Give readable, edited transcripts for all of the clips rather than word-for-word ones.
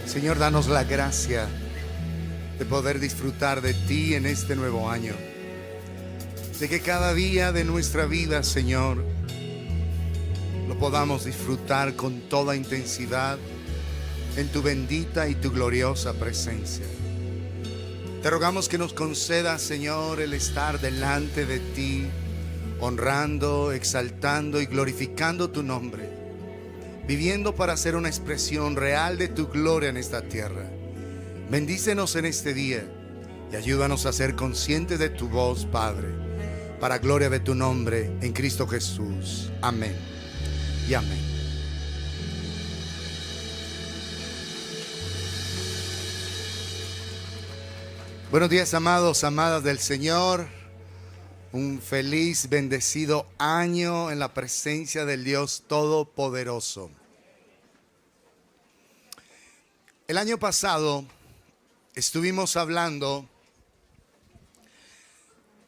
Señor, danos la gracia de poder disfrutar de ti en este nuevo año. De que cada día de nuestra vida, Señor, lo podamos disfrutar con toda intensidad en tu bendita y tu gloriosa presencia. Te rogamos que nos concedas, Señor, el estar delante de ti, honrando, exaltando y glorificando tu nombre, viviendo para ser una expresión real de tu gloria en esta tierra. Bendícenos en este día y ayúdanos a ser conscientes de tu voz, Padre, para gloria de tu nombre en Cristo Jesús. Amén y amén. Buenos días, amados, amadas del Señor. Un feliz, bendecido año en la presencia del Dios Todopoderoso. El año pasado estuvimos hablando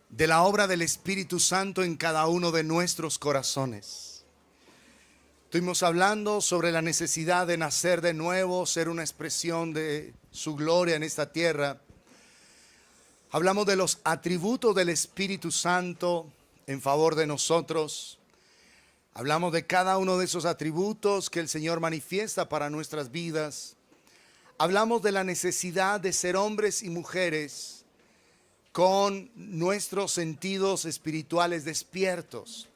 de la obra del Espíritu Santo en cada uno de nuestros corazones. Estuvimos hablando sobre la necesidad de nacer de nuevo, ser una expresión de su gloria en esta tierra. Hablamos de los atributos del Espíritu Santo en favor de nosotros. Hablamos de cada uno de esos atributos que el Señor manifiesta para nuestras vidas. Hablamos de la necesidad de ser hombres y mujeres con nuestros sentidos espirituales despiertos,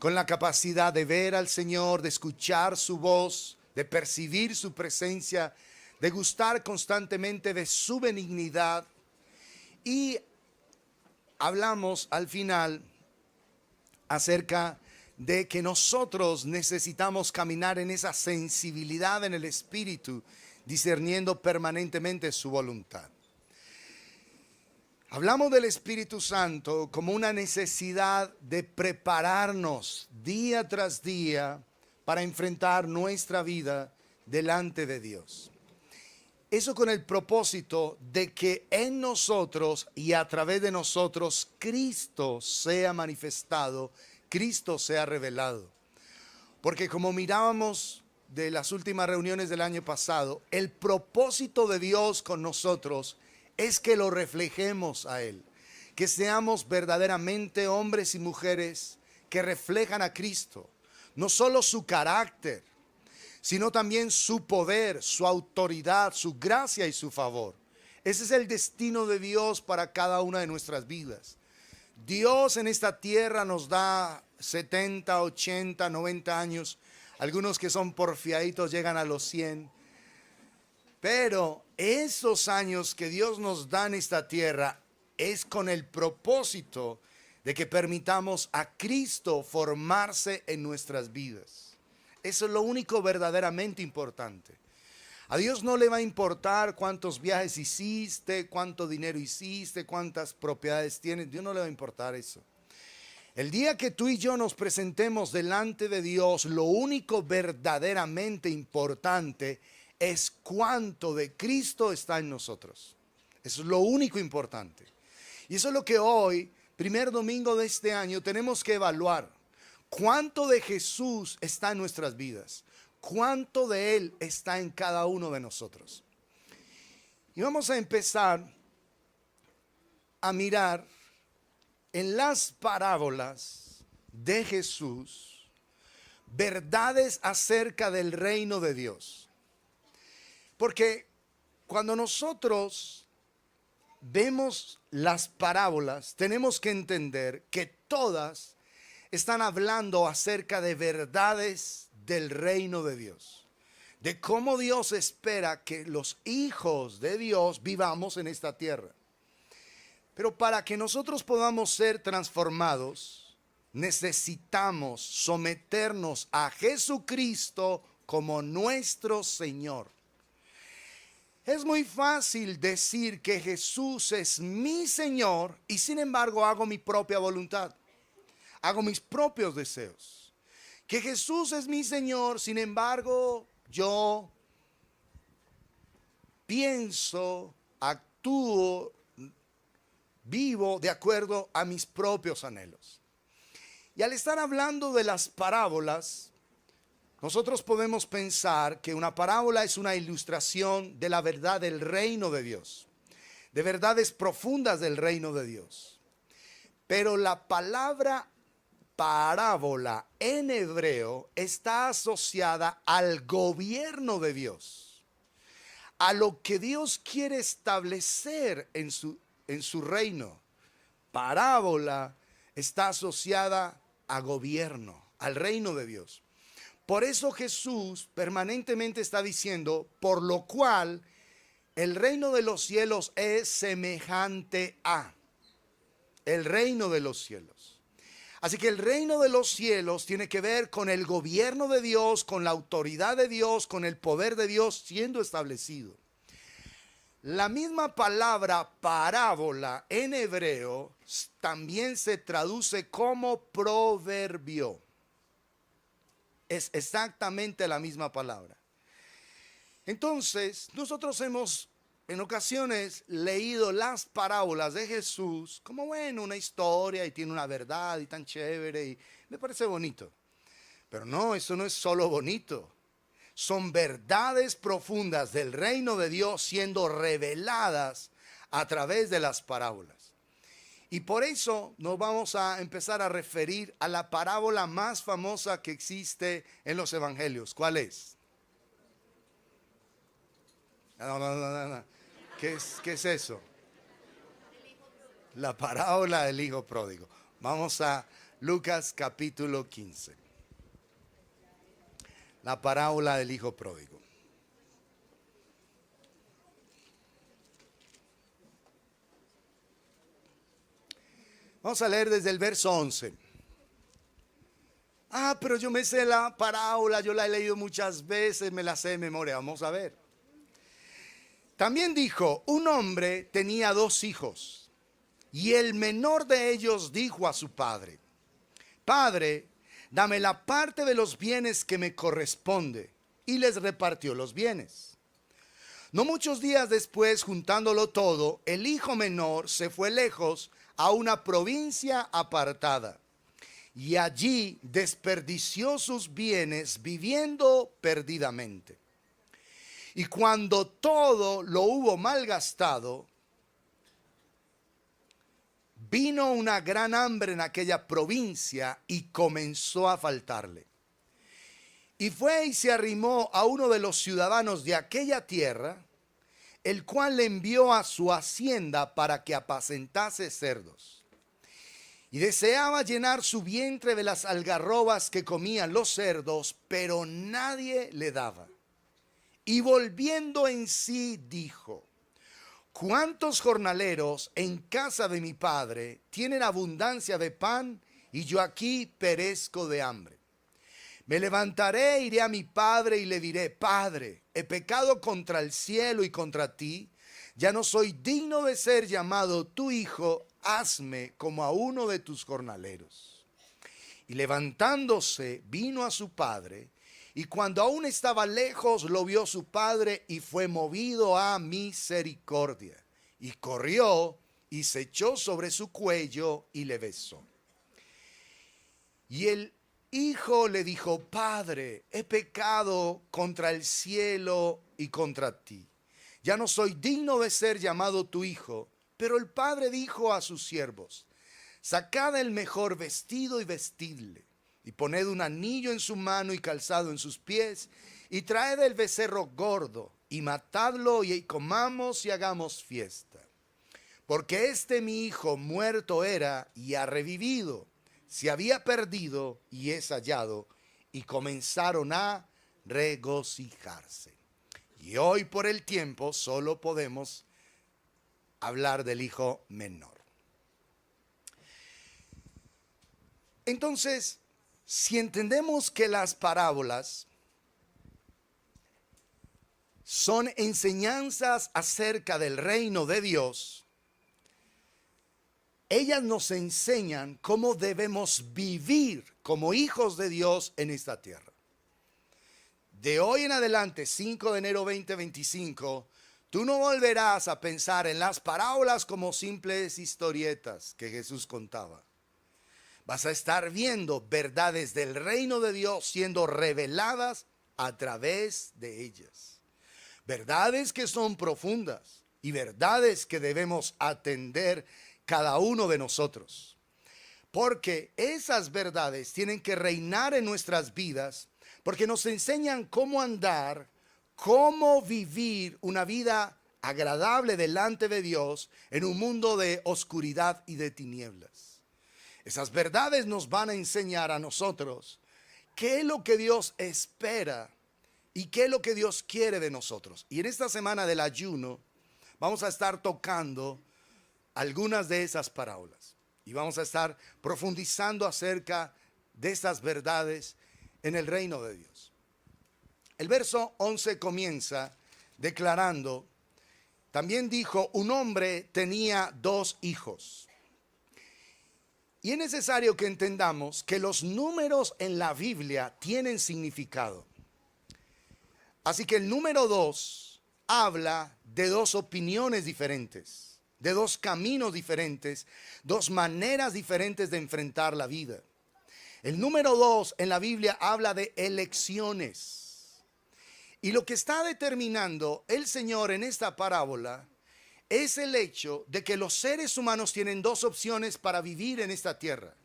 con la capacidad de ver al Señor, de escuchar su voz, de percibir su presencia, de gustar constantemente de su benignidad. Y hablamos al final acerca de que nosotros necesitamos caminar en esa sensibilidad en el Espíritu, discerniendo permanentemente su voluntad. Hablamos del Espíritu Santo como una necesidad de prepararnos día tras día para enfrentar nuestra vida delante de Dios. Eso con el propósito de que en nosotros y a través de nosotros Cristo sea manifestado, Cristo sea revelado. Porque como mirábamos de las últimas reuniones del año pasado, el propósito de Dios con nosotros es que lo reflejemos a Él. Que seamos verdaderamente hombres y mujeres que reflejan a Cristo. No solo su carácter, sino también su poder, su autoridad, su gracia y su favor. Ese es el destino de Dios para cada una de nuestras vidas. Dios en esta tierra nos da 70, 80, 90 años. Algunos que son porfiaditos llegan a los 100. Pero esos años que Dios nos da en esta tierra es con el propósito de que permitamos a Cristo formarse en nuestras vidas. Eso es lo único verdaderamente importante. A Dios no le va a importar cuántos viajes hiciste, cuánto dinero hiciste, cuántas propiedades tienes. Dios no le va a importar eso. El día que tú y yo nos presentemos delante de Dios, lo único verdaderamente importante es cuánto de Cristo está en nosotros. Eso es lo único importante. Y eso es lo que hoy, primer domingo de este año, tenemos que evaluar. ¿Cuánto de Jesús está en nuestras vidas? ¿Cuánto de Él está en cada uno de nosotros? Y vamos a empezar a mirar en las parábolas de Jesús verdades acerca del reino de Dios. Porque cuando nosotros vemos las parábolas, tenemos que entender que todas están hablando acerca de verdades del reino de Dios, de cómo Dios espera que los hijos de Dios vivamos en esta tierra. Pero para que nosotros podamos ser transformados, necesitamos someternos a Jesucristo como nuestro Señor. Es muy fácil decir que Jesús es mi Señor y sin embargo hago mi propia voluntad, hago mis propios deseos. Que Jesús es mi Señor, sin embargo yo pienso, actúo, vivo de acuerdo a mis propios anhelos. Y al estar hablando de las parábolas, nosotros podemos pensar que una parábola es una ilustración de la verdad del reino de Dios, de verdades profundas del reino de Dios. Pero la palabra parábola en hebreo está asociada al gobierno de Dios, a lo que Dios quiere establecer en su reino. Parábola está asociada a gobierno, al reino de Dios. Por eso Jesús permanentemente está diciendo, por lo cual el reino de los cielos es semejante a el reino de los cielos. Así que el reino de los cielos tiene que ver con el gobierno de Dios, con la autoridad de Dios, con el poder de Dios siendo establecido. La misma palabra parábola en hebreo también se traduce como proverbio. Es exactamente la misma palabra. Entonces, nosotros hemos en ocasiones leído las parábolas de Jesús como, bueno, una historia y tiene una verdad y tan chévere y me parece bonito. Pero no, eso no es solo bonito. Son verdades profundas del reino de Dios siendo reveladas a través de las parábolas. Y por eso nos vamos a empezar a referir a la parábola más famosa que existe en los evangelios. ¿Cuál es? No. ¿Qué es eso? La parábola del hijo pródigo. Vamos a Lucas capítulo 15. La parábola del hijo pródigo. Vamos a leer desde el verso 11. Pero yo me sé la parábola, yo la he leído muchas veces, me la sé de memoria. Vamos a ver. También dijo, un hombre tenía 2 hijos, y el menor de ellos dijo a su padre, Padre, dame la parte de los bienes que me corresponde, y les repartió los bienes. No muchos días después, juntándolo todo, el hijo menor se fue lejos a una provincia apartada y allí desperdició sus bienes viviendo perdidamente. Y cuando todo lo hubo malgastado, vino una gran hambre en aquella provincia y comenzó a faltarle. Y fue y se arrimó a uno de los ciudadanos de aquella tierra, el cual le envió a su hacienda para que apacentase cerdos. Y deseaba llenar su vientre de las algarrobas que comían los cerdos, pero nadie le daba. Y volviendo en sí dijo, ¿cuántos jornaleros en casa de mi padre tienen abundancia de pan y yo aquí perezco de hambre? Me levantaré, iré a mi padre y le diré, Padre, he pecado contra el cielo y contra ti, ya no soy digno de ser llamado tu hijo, hazme como a uno de tus jornaleros. Y levantándose, vino a su padre, y cuando aún estaba lejos, lo vio su padre y fue movido a misericordia. Y corrió y se echó sobre su cuello y le besó. Y el hijo le dijo, Padre, he pecado contra el cielo y contra ti. Ya no soy digno de ser llamado tu hijo. Pero el padre dijo a sus siervos, sacad el mejor vestido y vestidle, y poned un anillo en su mano y calzado en sus pies, y traed el becerro gordo, y matadlo, y comamos y hagamos fiesta. Porque este mi hijo muerto era y ha revivido, se había perdido y es hallado, y comenzaron a regocijarse. Y hoy por el tiempo solo podemos hablar del hijo menor. Entonces, si entendemos que las parábolas son enseñanzas acerca del reino de Dios, ellas nos enseñan cómo debemos vivir como hijos de Dios en esta tierra. De hoy en adelante, 5 de enero 2025, tú no volverás a pensar en las parábolas como simples historietas que Jesús contaba. Vas a estar viendo verdades del reino de Dios siendo reveladas a través de ellas. Verdades que son profundas y verdades que debemos atender cada uno de nosotros. Porque esas verdades tienen que reinar en nuestras vidas, porque nos enseñan cómo andar, cómo vivir una vida agradable delante de Dios en un mundo de oscuridad y de tinieblas. Esas verdades nos van a enseñar a nosotros qué es lo que Dios espera y qué es lo que Dios quiere de nosotros. Y en esta semana del ayuno vamos a estar tocando algunas de esas parábolas y vamos a estar profundizando acerca de estas verdades en el reino de Dios. El verso 11 comienza declarando: también dijo, un hombre tenía 2 hijos. Y es necesario que entendamos que los números en la Biblia tienen significado. Así que el número 2 habla de 2 opiniones diferentes, de 2 caminos diferentes, 2 maneras diferentes de enfrentar la vida. El número 2 en la Biblia habla de elecciones. Y lo que está determinando el Señor en esta parábola es el hecho de que los seres humanos tienen 2 opciones para vivir en esta tierra.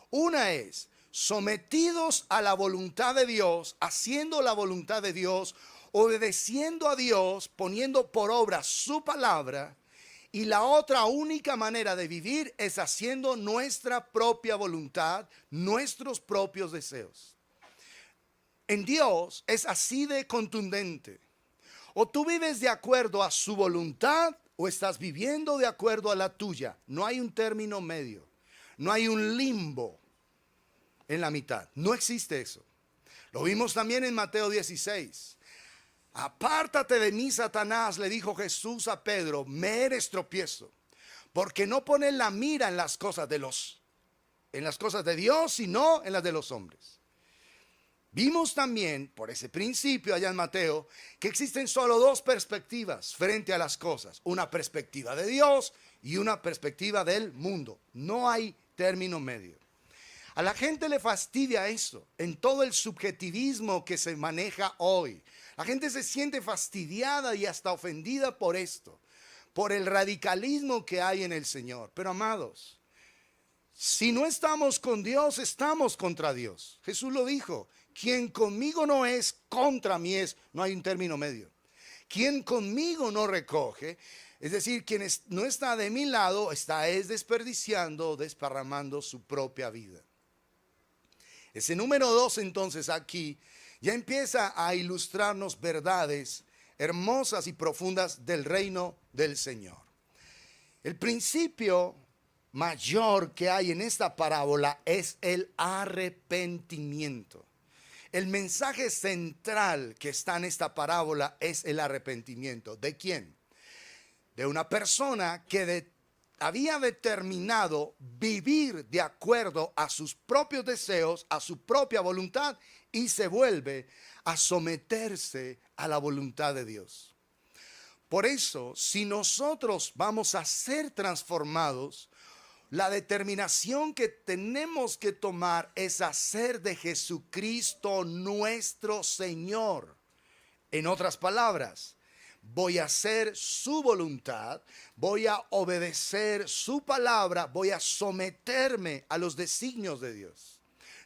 Una es sometidos a la voluntad de Dios, haciendo la voluntad de Dios, obedeciendo a Dios, poniendo por obra su palabra. Y la otra única manera de vivir es haciendo nuestra propia voluntad, nuestros propios deseos. En Dios es así de contundente. O tú vives de acuerdo a su voluntad o estás viviendo de acuerdo a la tuya. No hay un término medio. No hay un limbo en la mitad. No existe eso. Lo vimos también en Mateo 16. Apártate de mí, Satanás, le dijo Jesús a Pedro, me eres tropiezo, porque no pones la mira en las cosas de Dios, sino en las de los hombres. Vimos también, por ese principio allá en Mateo, que existen solo 2 perspectivas frente a las cosas. Una perspectiva de Dios y una perspectiva del mundo. No hay término medio. A la gente le fastidia eso, en todo el subjetivismo que se maneja hoy. La gente se siente fastidiada y hasta ofendida por esto, por el radicalismo que hay en el Señor. Pero amados, si no estamos con Dios, estamos contra Dios. Jesús lo dijo. Quien conmigo no es, contra mí es. No hay un término medio. Quien conmigo no recoge, es decir, quien no está de mi lado, está desperdiciando, desparramando su propia vida. Ese número 2 entonces aquí ya empieza a ilustrarnos verdades hermosas y profundas del reino del Señor. El principio mayor que hay en esta parábola es el arrepentimiento. El mensaje central que está en esta parábola es el arrepentimiento. ¿De quién? De una persona que había determinado vivir de acuerdo a sus propios deseos, a su propia voluntad, y se vuelve a someterse a la voluntad de Dios. Por eso, si nosotros vamos a ser transformados, la determinación que tenemos que tomar es hacer de Jesucristo nuestro Señor. En otras palabras, voy a hacer su voluntad, voy a obedecer su palabra, voy a someterme a los designios de Dios.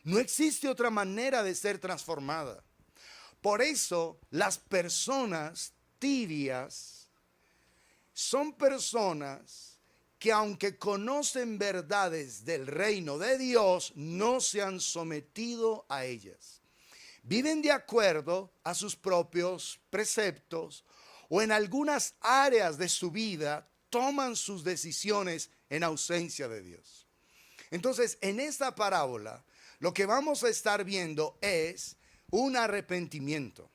No existe otra manera de ser transformada. Por eso las personas tibias son personas que aunque conocen verdades del reino de Dios, no se han sometido a ellas. Viven de acuerdo a sus propios preceptos o en algunas áreas de su vida toman sus decisiones en ausencia de Dios. Entonces, en esta parábola, lo que vamos a estar viendo es un arrepentimiento.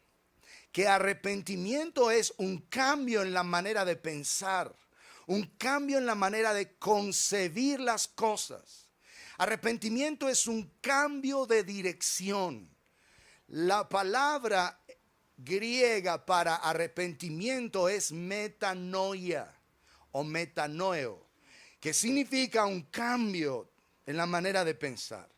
Que arrepentimiento es un cambio en la manera de pensar, un cambio en la manera de concebir las cosas. Arrepentimiento es un cambio de dirección. La palabra griega para arrepentimiento es metanoia o metanoeo, que significa un cambio en la manera de pensar.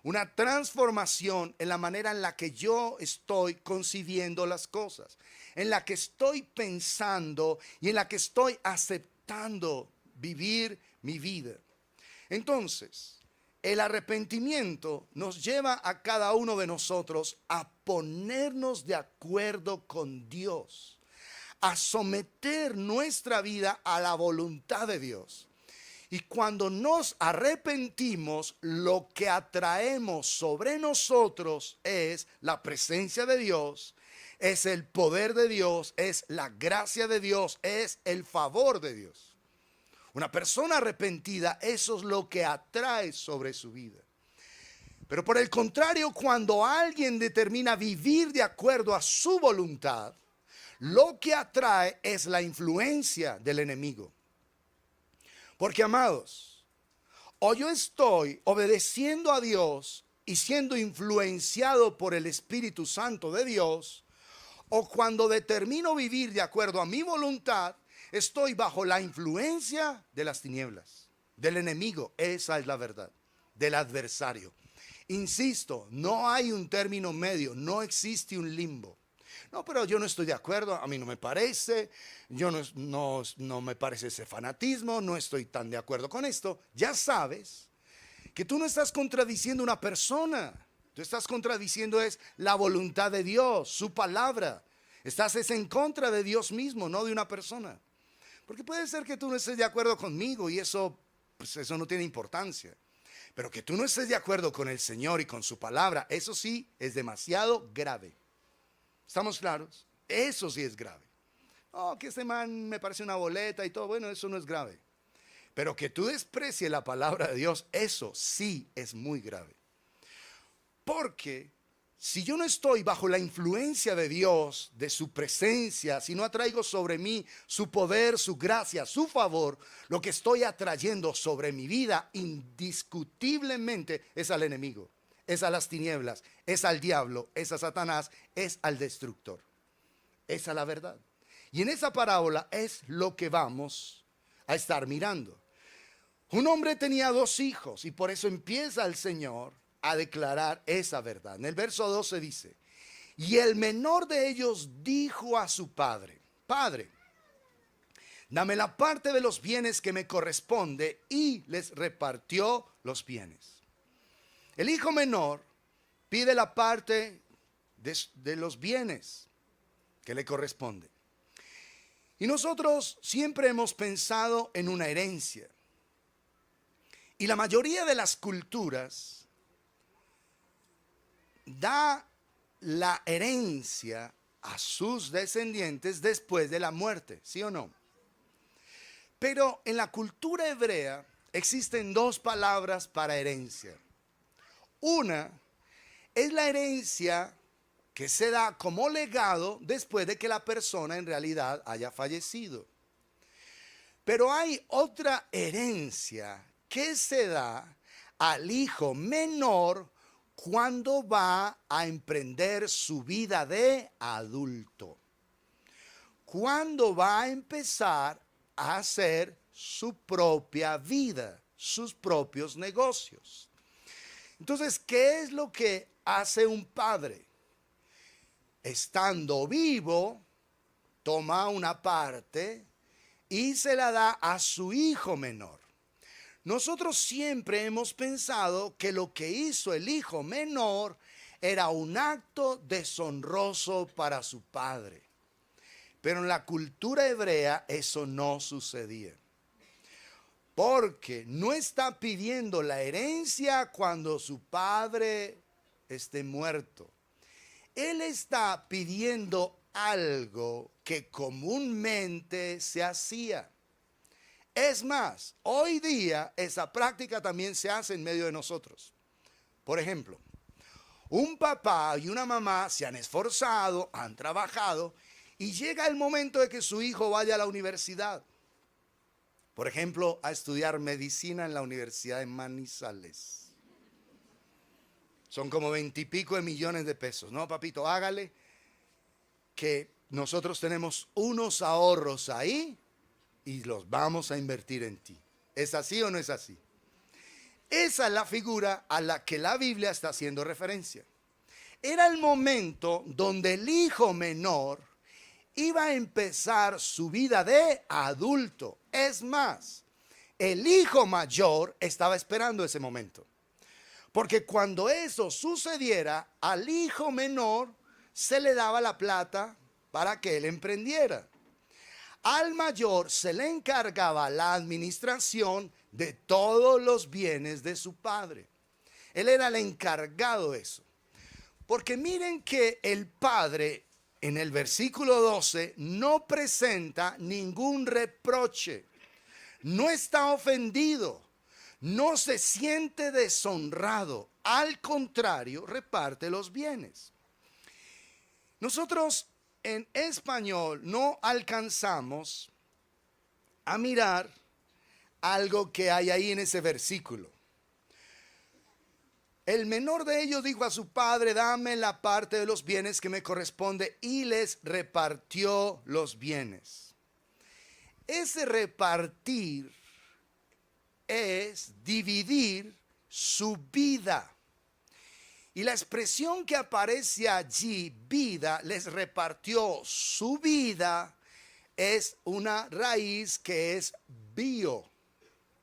Una transformación en la manera en la que yo estoy concibiendo las cosas, en la que estoy pensando y en la que estoy aceptando vivir mi vida. Entonces, el arrepentimiento nos lleva a cada uno de nosotros a ponernos de acuerdo con Dios, a someter nuestra vida a la voluntad de Dios. Y cuando nos arrepentimos, lo que atraemos sobre nosotros es la presencia de Dios, es el poder de Dios, es la gracia de Dios, es el favor de Dios. Una persona arrepentida, eso es lo que atrae sobre su vida. Pero por el contrario, cuando alguien determina vivir de acuerdo a su voluntad, lo que atrae es la influencia del enemigo. Porque, amados, o yo estoy obedeciendo a Dios y siendo influenciado por el Espíritu Santo de Dios, o cuando determino vivir de acuerdo a mi voluntad, estoy bajo la influencia de las tinieblas, del enemigo. Esa es la verdad, del adversario. Insisto, no hay un término medio, no existe un limbo. No, pero yo no estoy de acuerdo, a mí no me parece, no me parece ese fanatismo, no estoy tan de acuerdo con esto. Ya sabes que tú no estás contradiciendo una persona, tú estás contradiciendo es la voluntad de Dios, su palabra. Estás en contra de Dios mismo, no de una persona. Porque puede ser que tú no estés de acuerdo conmigo y eso, pues eso no tiene importancia. Pero que tú no estés de acuerdo con el Señor y con su palabra, eso sí es demasiado grave. ¿Estamos claros? Eso sí es grave. No, que este man me parece una boleta y todo, bueno, eso no es grave. Pero que tú desprecies la palabra de Dios, eso sí es muy grave. Porque si yo no estoy bajo la influencia de Dios, de su presencia, si no atraigo sobre mí su poder, su gracia, su favor, lo que estoy atrayendo sobre mi vida indiscutiblemente es al enemigo, es a las tinieblas, es al diablo, es a Satanás, es al destructor. Esa es la verdad. Y en esa parábola es lo que vamos a estar mirando. Un hombre tenía 2 hijos y por eso empieza el Señor a declarar esa verdad. En el verso 12 dice, y el menor de ellos dijo a su padre, Padre, dame la parte de los bienes que me corresponde, y les repartió los bienes. El hijo menor pide la parte de los bienes que le corresponde. Y nosotros siempre hemos pensado en una herencia. Y la mayoría de las culturas da la herencia a sus descendientes después de la muerte, ¿sí o no? Pero en la cultura hebrea existen 2 palabras para herencia. Una es la herencia que se da como legado después de que la persona en realidad haya fallecido. Pero hay otra herencia que se da al hijo menor cuando va a emprender su vida de adulto. Cuando va a empezar a hacer su propia vida, sus propios negocios. Entonces, ¿qué es lo que hace un padre? Estando vivo, toma una parte y se la da a su hijo menor. Nosotros siempre hemos pensado que lo que hizo el hijo menor era un acto deshonroso para su padre. Pero en la cultura hebrea eso no sucedía. Porque no está pidiendo la herencia cuando su padre esté muerto. Él está pidiendo algo que comúnmente se hacía. Es más, hoy día esa práctica también se hace en medio de nosotros. Por ejemplo, un papá y una mamá se han esforzado, han trabajado y llega el momento de que su hijo vaya a la universidad. Por ejemplo, a estudiar medicina en la Universidad de Manizales. Son como 20 y pico de millones de pesos. No, papito, hágale que nosotros tenemos unos ahorros ahí y los vamos a invertir en ti. ¿Es así o no es así? Esa es la figura a la que la Biblia está haciendo referencia. Era el momento donde el hijo menor iba a empezar su vida de adulto. Es más, el hijo mayor estaba esperando ese momento. Porque cuando eso sucediera, al hijo menor se le daba la plata para que él emprendiera. Al mayor se le encargaba la administración de todos los bienes de su padre. Él era el encargado de eso. Porque miren que el padre en el versículo 12 no presenta ningún reproche. No está ofendido. No se siente deshonrado. Al contrario, reparte los bienes. Nosotros en español no alcanzamos a mirar algo que hay ahí en ese versículo. El menor de ellos dijo a su padre: dame la parte de los bienes que me corresponde, y les repartió los bienes. Ese repartir es dividir su vida. Y la expresión que aparece allí, vida, les repartió su vida, es una raíz que es bio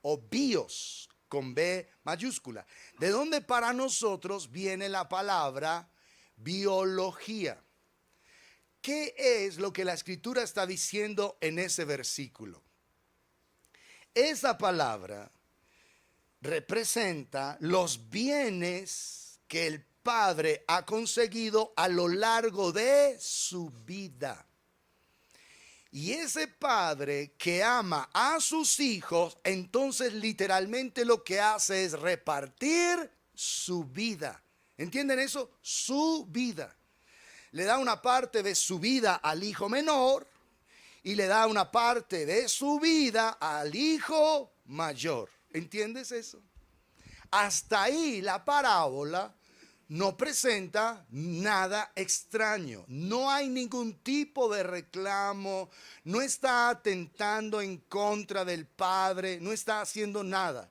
o bios con B mayúscula. De donde para nosotros viene la palabra biología. ¿Qué es lo que la Escritura está diciendo en ese versículo? Esa palabra representa los bienes que el padre ha conseguido a lo largo de su vida. Y ese padre que ama a sus hijos, entonces literalmente lo que hace es repartir su vida. ¿Entienden eso? Su vida. Le da una parte de su vida al hijo menor y le da una parte de su vida al hijo mayor. ¿Entiendes eso? Hasta ahí la parábola no presenta nada extraño. No hay ningún tipo de reclamo. No está atentando en contra del padre. No está haciendo nada.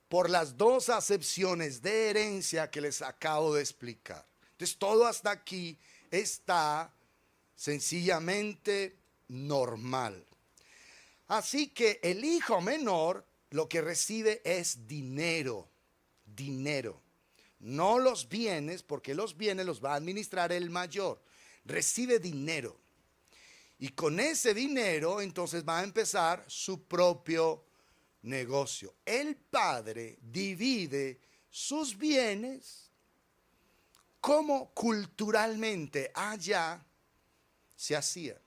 Por las dos acepciones de herencia que les acabo de explicar. Entonces todo hasta aquí está sencillamente normal. Así que el hijo menor lo que recibe es dinero. Dinero. No los bienes, porque los bienes los va a administrar el mayor. Recibe dinero. Y con ese dinero entonces va a empezar su propio negocio. El padre divide sus bienes como culturalmente allá se hacía.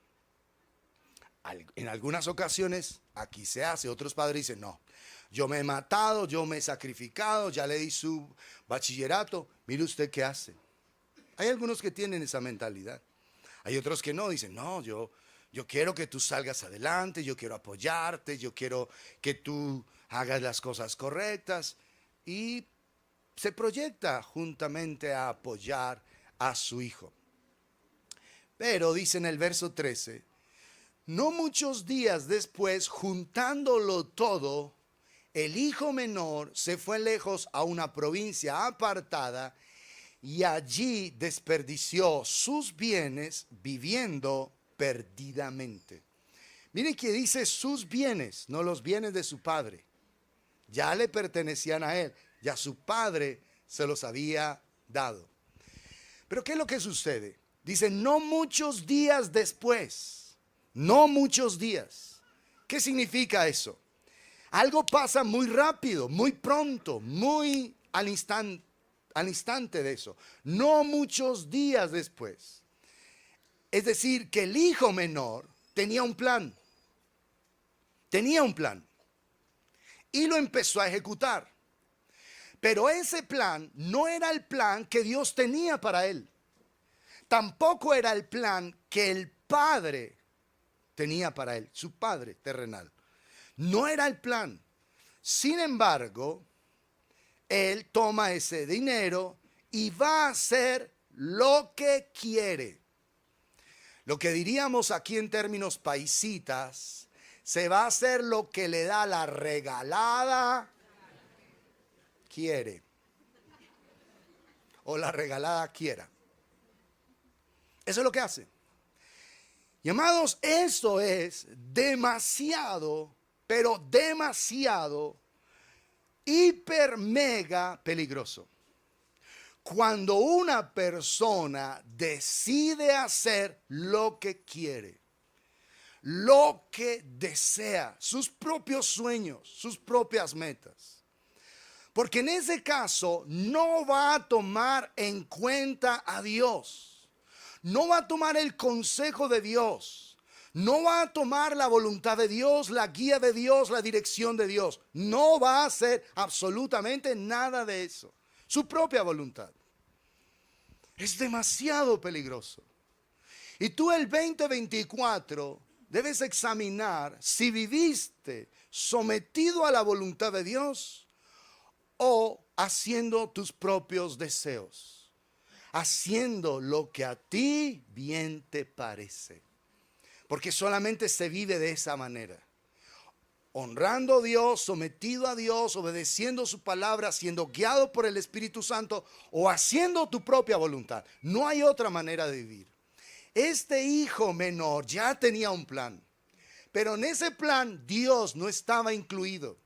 En algunas ocasiones aquí se hace. Otros padres dicen: no, yo me he matado, yo me he sacrificado, ya le di su bachillerato, mire usted qué hace. Hay algunos que tienen esa mentalidad. Hay otros que no, dicen: no, yo quiero que tú salgas adelante, yo quiero apoyarte, yo quiero que tú hagas las cosas correctas. Y se proyecta juntamente a apoyar a su hijo. Pero dice en el verso 13, no muchos días después, juntándolo todo, el hijo menor se fue lejos a una provincia apartada y allí desperdició sus bienes viviendo perdidamente. Miren que dice sus bienes, no los bienes de su padre. Ya le pertenecían a él, ya su padre se los había dado. Pero ¿qué es lo que sucede? Dice, no muchos días después, no muchos días. ¿Qué significa eso? Algo pasa muy rápido, muy pronto, muy al instante de eso. No muchos días después. Es decir, que el hijo menor tenía un plan. Tenía un plan. y lo empezó a ejecutar. Pero ese plan no era el plan que Dios tenía para él. Tampoco era el plan que el Padre tenía para él, su Padre terrenal. No era el plan. Sin embargo, él toma ese dinero y va a hacer lo que quiere. Lo que diríamos aquí en términos paisitas, se va a hacer lo que le da la regalada quiere. O la regalada quiera. Eso es lo que hace. Y amados, eso es demasiado, pero demasiado, hiper mega peligroso. Cuando una persona decide hacer lo que quiere, lo que desea, sus propios sueños, sus propias metas. Porque en ese caso no va a tomar en cuenta a Dios, no va a tomar el consejo de Dios, no va a tomar la voluntad de Dios, la guía de Dios, la dirección de Dios. No va a hacer absolutamente nada de eso, su propia voluntad. Es demasiado peligroso. Y tú el 2024 debes examinar si viviste sometido a la voluntad de Dios o haciendo tus propios deseos, haciendo lo que a ti bien te parece. Porque solamente se vive de esa manera. Honrando a Dios, sometido a Dios, obedeciendo su palabra, siendo guiado por el Espíritu Santo o haciendo tu propia voluntad. No hay otra manera de vivir. Este hijo menor ya tenía un plan, pero en ese plan Dios no estaba incluido.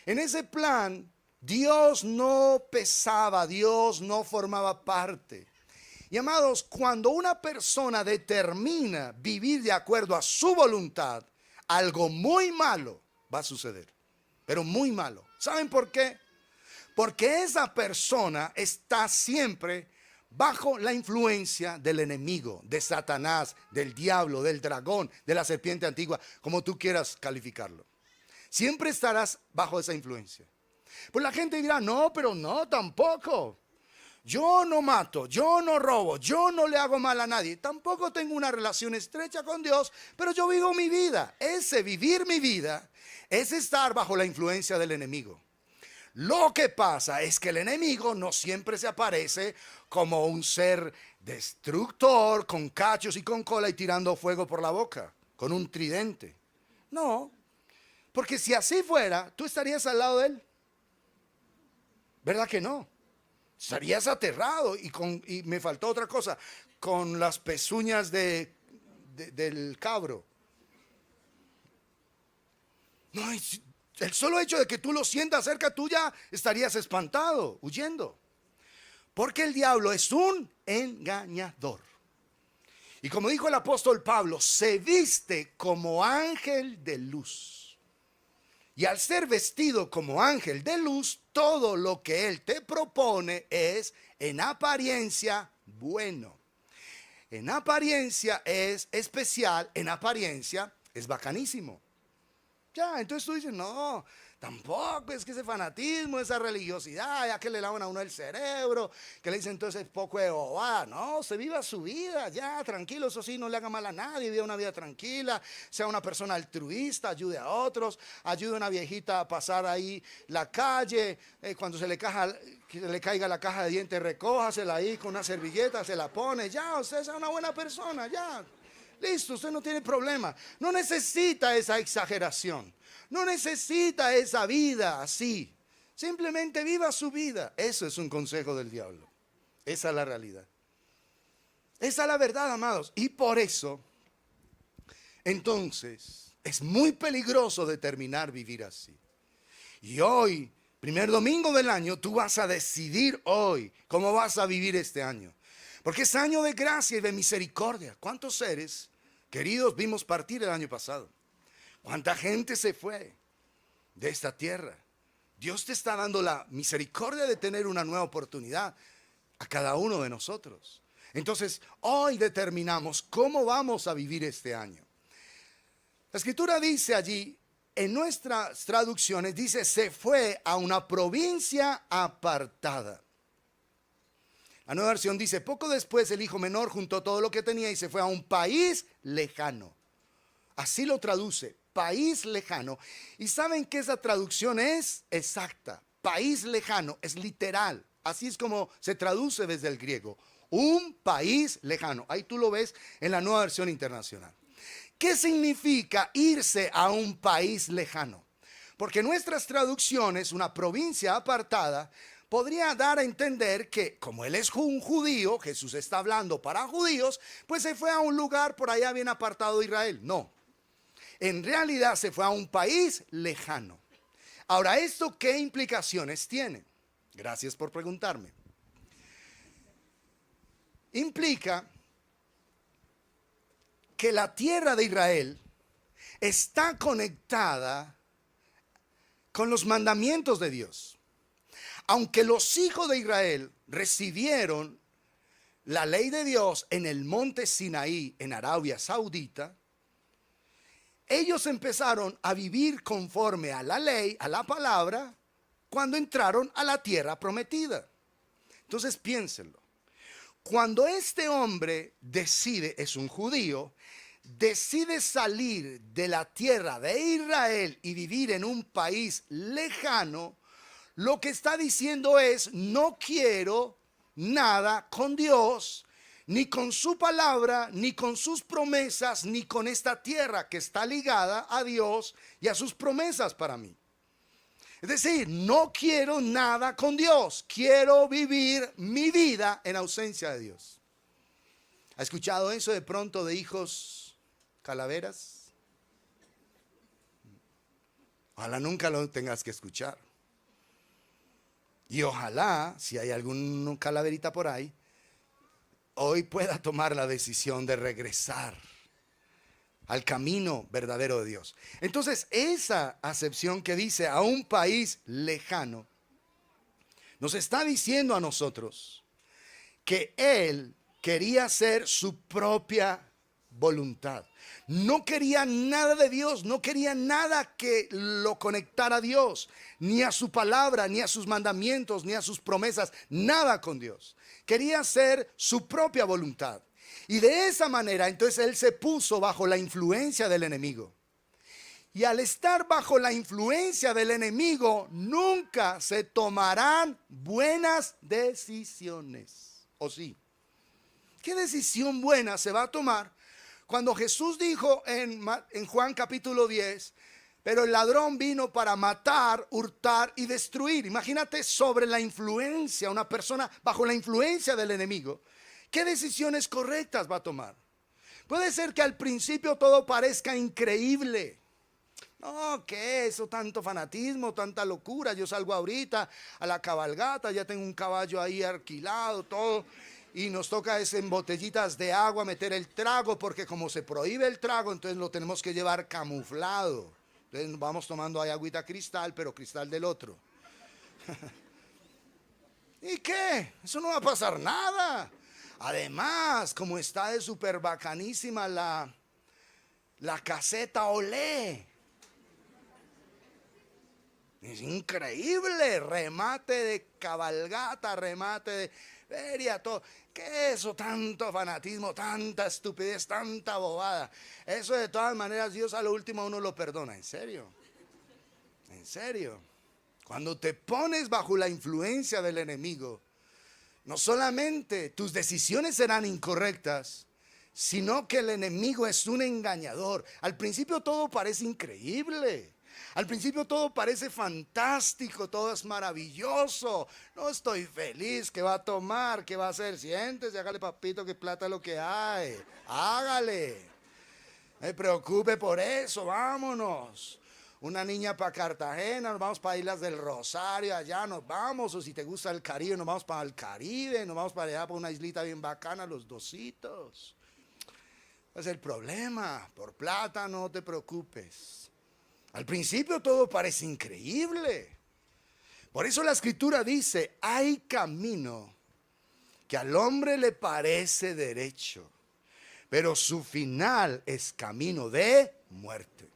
En ese plan Dios no pesaba, Dios no formaba parte. Y amados, cuando una persona determina vivir de acuerdo a su voluntad, algo muy malo va a suceder, pero muy malo. ¿Saben por qué? Porque esa persona está siempre bajo la influencia del enemigo, de Satanás, del diablo, del dragón, de la serpiente antigua, como tú quieras calificarlo. Siempre estarás bajo esa influencia. Pues la gente dirá, no, pero no, tampoco. Yo no mato, yo no robo, yo no le hago mal a nadie. Tampoco tengo una relación estrecha con Dios, pero yo vivo mi vida. Ese vivir mi vida es estar bajo la influencia del enemigo. Lo que pasa es que el enemigo no siempre se aparece como un ser destructor, con cachos y con cola y tirando fuego por la boca, con un tridente. No, porque si así fuera, tú estarías al lado de él. ¿Verdad que no? Estarías aterrado y me faltó otra cosa, con las pezuñas del cabro. No, el solo hecho de que tú lo sientas cerca tuya, estarías espantado, huyendo. Porque el diablo es un engañador. Y como dijo el apóstol Pablo, se viste como ángel de luz. Y al ser vestido como ángel de luz, todo lo que él te propone es en apariencia bueno. En apariencia es especial, en apariencia es bacanísimo. Ya, entonces tú dices, no, tampoco es que ese fanatismo, esa religiosidad, ya que le lavan a uno el cerebro, que le dicen entonces es poco de bobada. No, se viva su vida, ya, tranquilo, eso sí, no le haga mal a nadie, viva una vida tranquila, sea una persona altruista, ayude a otros, ayude a una viejita a pasar ahí la calle, cuando se le caiga la caja de dientes, recójasela ahí con una servilleta, se la pone, ya, usted es una buena persona, ya. Listo, usted no tiene problema. No necesita esa exageración. No necesita esa vida así. Simplemente viva su vida. Eso es un consejo del diablo. Esa es la realidad. Esa es la verdad, amados. Y por eso, entonces, es muy peligroso determinar vivir así. Y hoy, primer domingo del año, tú vas a decidir hoy cómo vas a vivir este año. Porque es año de gracia y de misericordia. ¿Cuántos seres queridos vimos partir el año pasado? ¿Cuánta gente se fue de esta tierra? Dios te está dando la misericordia de tener una nueva oportunidad a cada uno de nosotros. Entonces, hoy determinamos cómo vamos a vivir este año. La Escritura dice allí en nuestras traducciones dice, se fue a una provincia apartada. La Nueva Versión dice, poco después el hijo menor juntó todo lo que tenía y se fue a un país lejano. Así lo traduce, país lejano. Y saben que esa traducción es exacta. País lejano, es literal. Así es como se traduce desde el griego. Un país lejano. Ahí tú lo ves en la Nueva Versión Internacional. ¿Qué significa irse a un país lejano? Porque en nuestras traducciones, una provincia apartada podría dar a entender que, como él es un judío, Jesús está hablando para judíos, pues se fue a un lugar por allá bien apartado de Israel. No, en realidad se fue a un país lejano. Ahora, ¿esto qué implicaciones tiene? Gracias por preguntarme. Implica que la tierra de Israel está conectada con los mandamientos de Dios. Aunque los hijos de Israel recibieron la ley de Dios en el monte Sinaí, en Arabia Saudita, ellos empezaron a vivir conforme a la ley, a la palabra, cuando entraron a la tierra prometida. Entonces piénsenlo. Cuando este hombre decide, es un judío, decide salir de la tierra de Israel y vivir en un país lejano, lo que está diciendo es, no quiero nada con Dios, ni con su palabra, ni con sus promesas, ni con esta tierra que está ligada a Dios y a sus promesas para mí. Es decir, no quiero nada con Dios, quiero vivir mi vida en ausencia de Dios. ¿Ha escuchado eso de pronto de hijos calaveras? Ojalá nunca lo tengas que escuchar. Y ojalá, si hay algún calaverita por ahí, hoy pueda tomar la decisión de regresar al camino verdadero de Dios. Entonces, esa acepción que dice a un país lejano, nos está diciendo a nosotros que Él quería hacer su propia voluntad. No quería nada de Dios, no quería nada que lo conectara a Dios, ni a su palabra, ni a sus mandamientos, ni a sus promesas, nada con Dios. Quería hacer su propia voluntad. Y de esa manera, entonces él se puso bajo la influencia del enemigo. Y al estar bajo la influencia del enemigo, nunca se tomarán buenas decisiones. ¿O sí? ¿Qué decisión buena se va a tomar? Cuando Jesús dijo en Juan capítulo 10, pero el ladrón vino para matar, hurtar y destruir. Imagínate sobre la influencia, una persona bajo la influencia del enemigo. ¿Qué decisiones correctas va a tomar? Puede ser que al principio todo parezca increíble. No, ¿qué? Eso tanto fanatismo, tanta locura. Yo salgo ahorita a la cabalgata, ya tengo un caballo ahí alquilado, todo. Y nos toca es en botellitas de agua meter el trago, porque como se prohíbe el trago, entonces lo tenemos que llevar camuflado. Entonces vamos tomando ahí agüita cristal, pero cristal del otro. ¿Y qué? Eso no va a pasar nada. Además, como está de súper bacanísima la caseta Olé. Es increíble, remate de cabalgata, remate de feria, todo. ¿Qué es eso? Tanto fanatismo, tanta estupidez, tanta bobada. Eso de todas maneras Dios a lo último a uno lo perdona. ¿En serio? ¿En serio? Cuando te pones bajo la influencia del enemigo, no solamente tus decisiones serán incorrectas, sino que el enemigo es un engañador. Al principio todo parece increíble. Al principio todo parece fantástico, todo es maravilloso. No estoy feliz, ¿qué va a tomar? ¿Qué va a hacer? Siéntese, hágale papito, que plata es lo que hay. Hágale. No me preocupe por eso, vámonos. Una niña para Cartagena, nos vamos para Islas del Rosario, allá nos vamos. O si te gusta el Caribe, nos vamos para el Caribe, nos vamos para allá, para una islita bien bacana, Los Dositos. Es el problema, por plata no te preocupes. Al principio todo parece increíble. Por eso la escritura dice, hay camino que al hombre le parece derecho, pero su final es camino de muerte.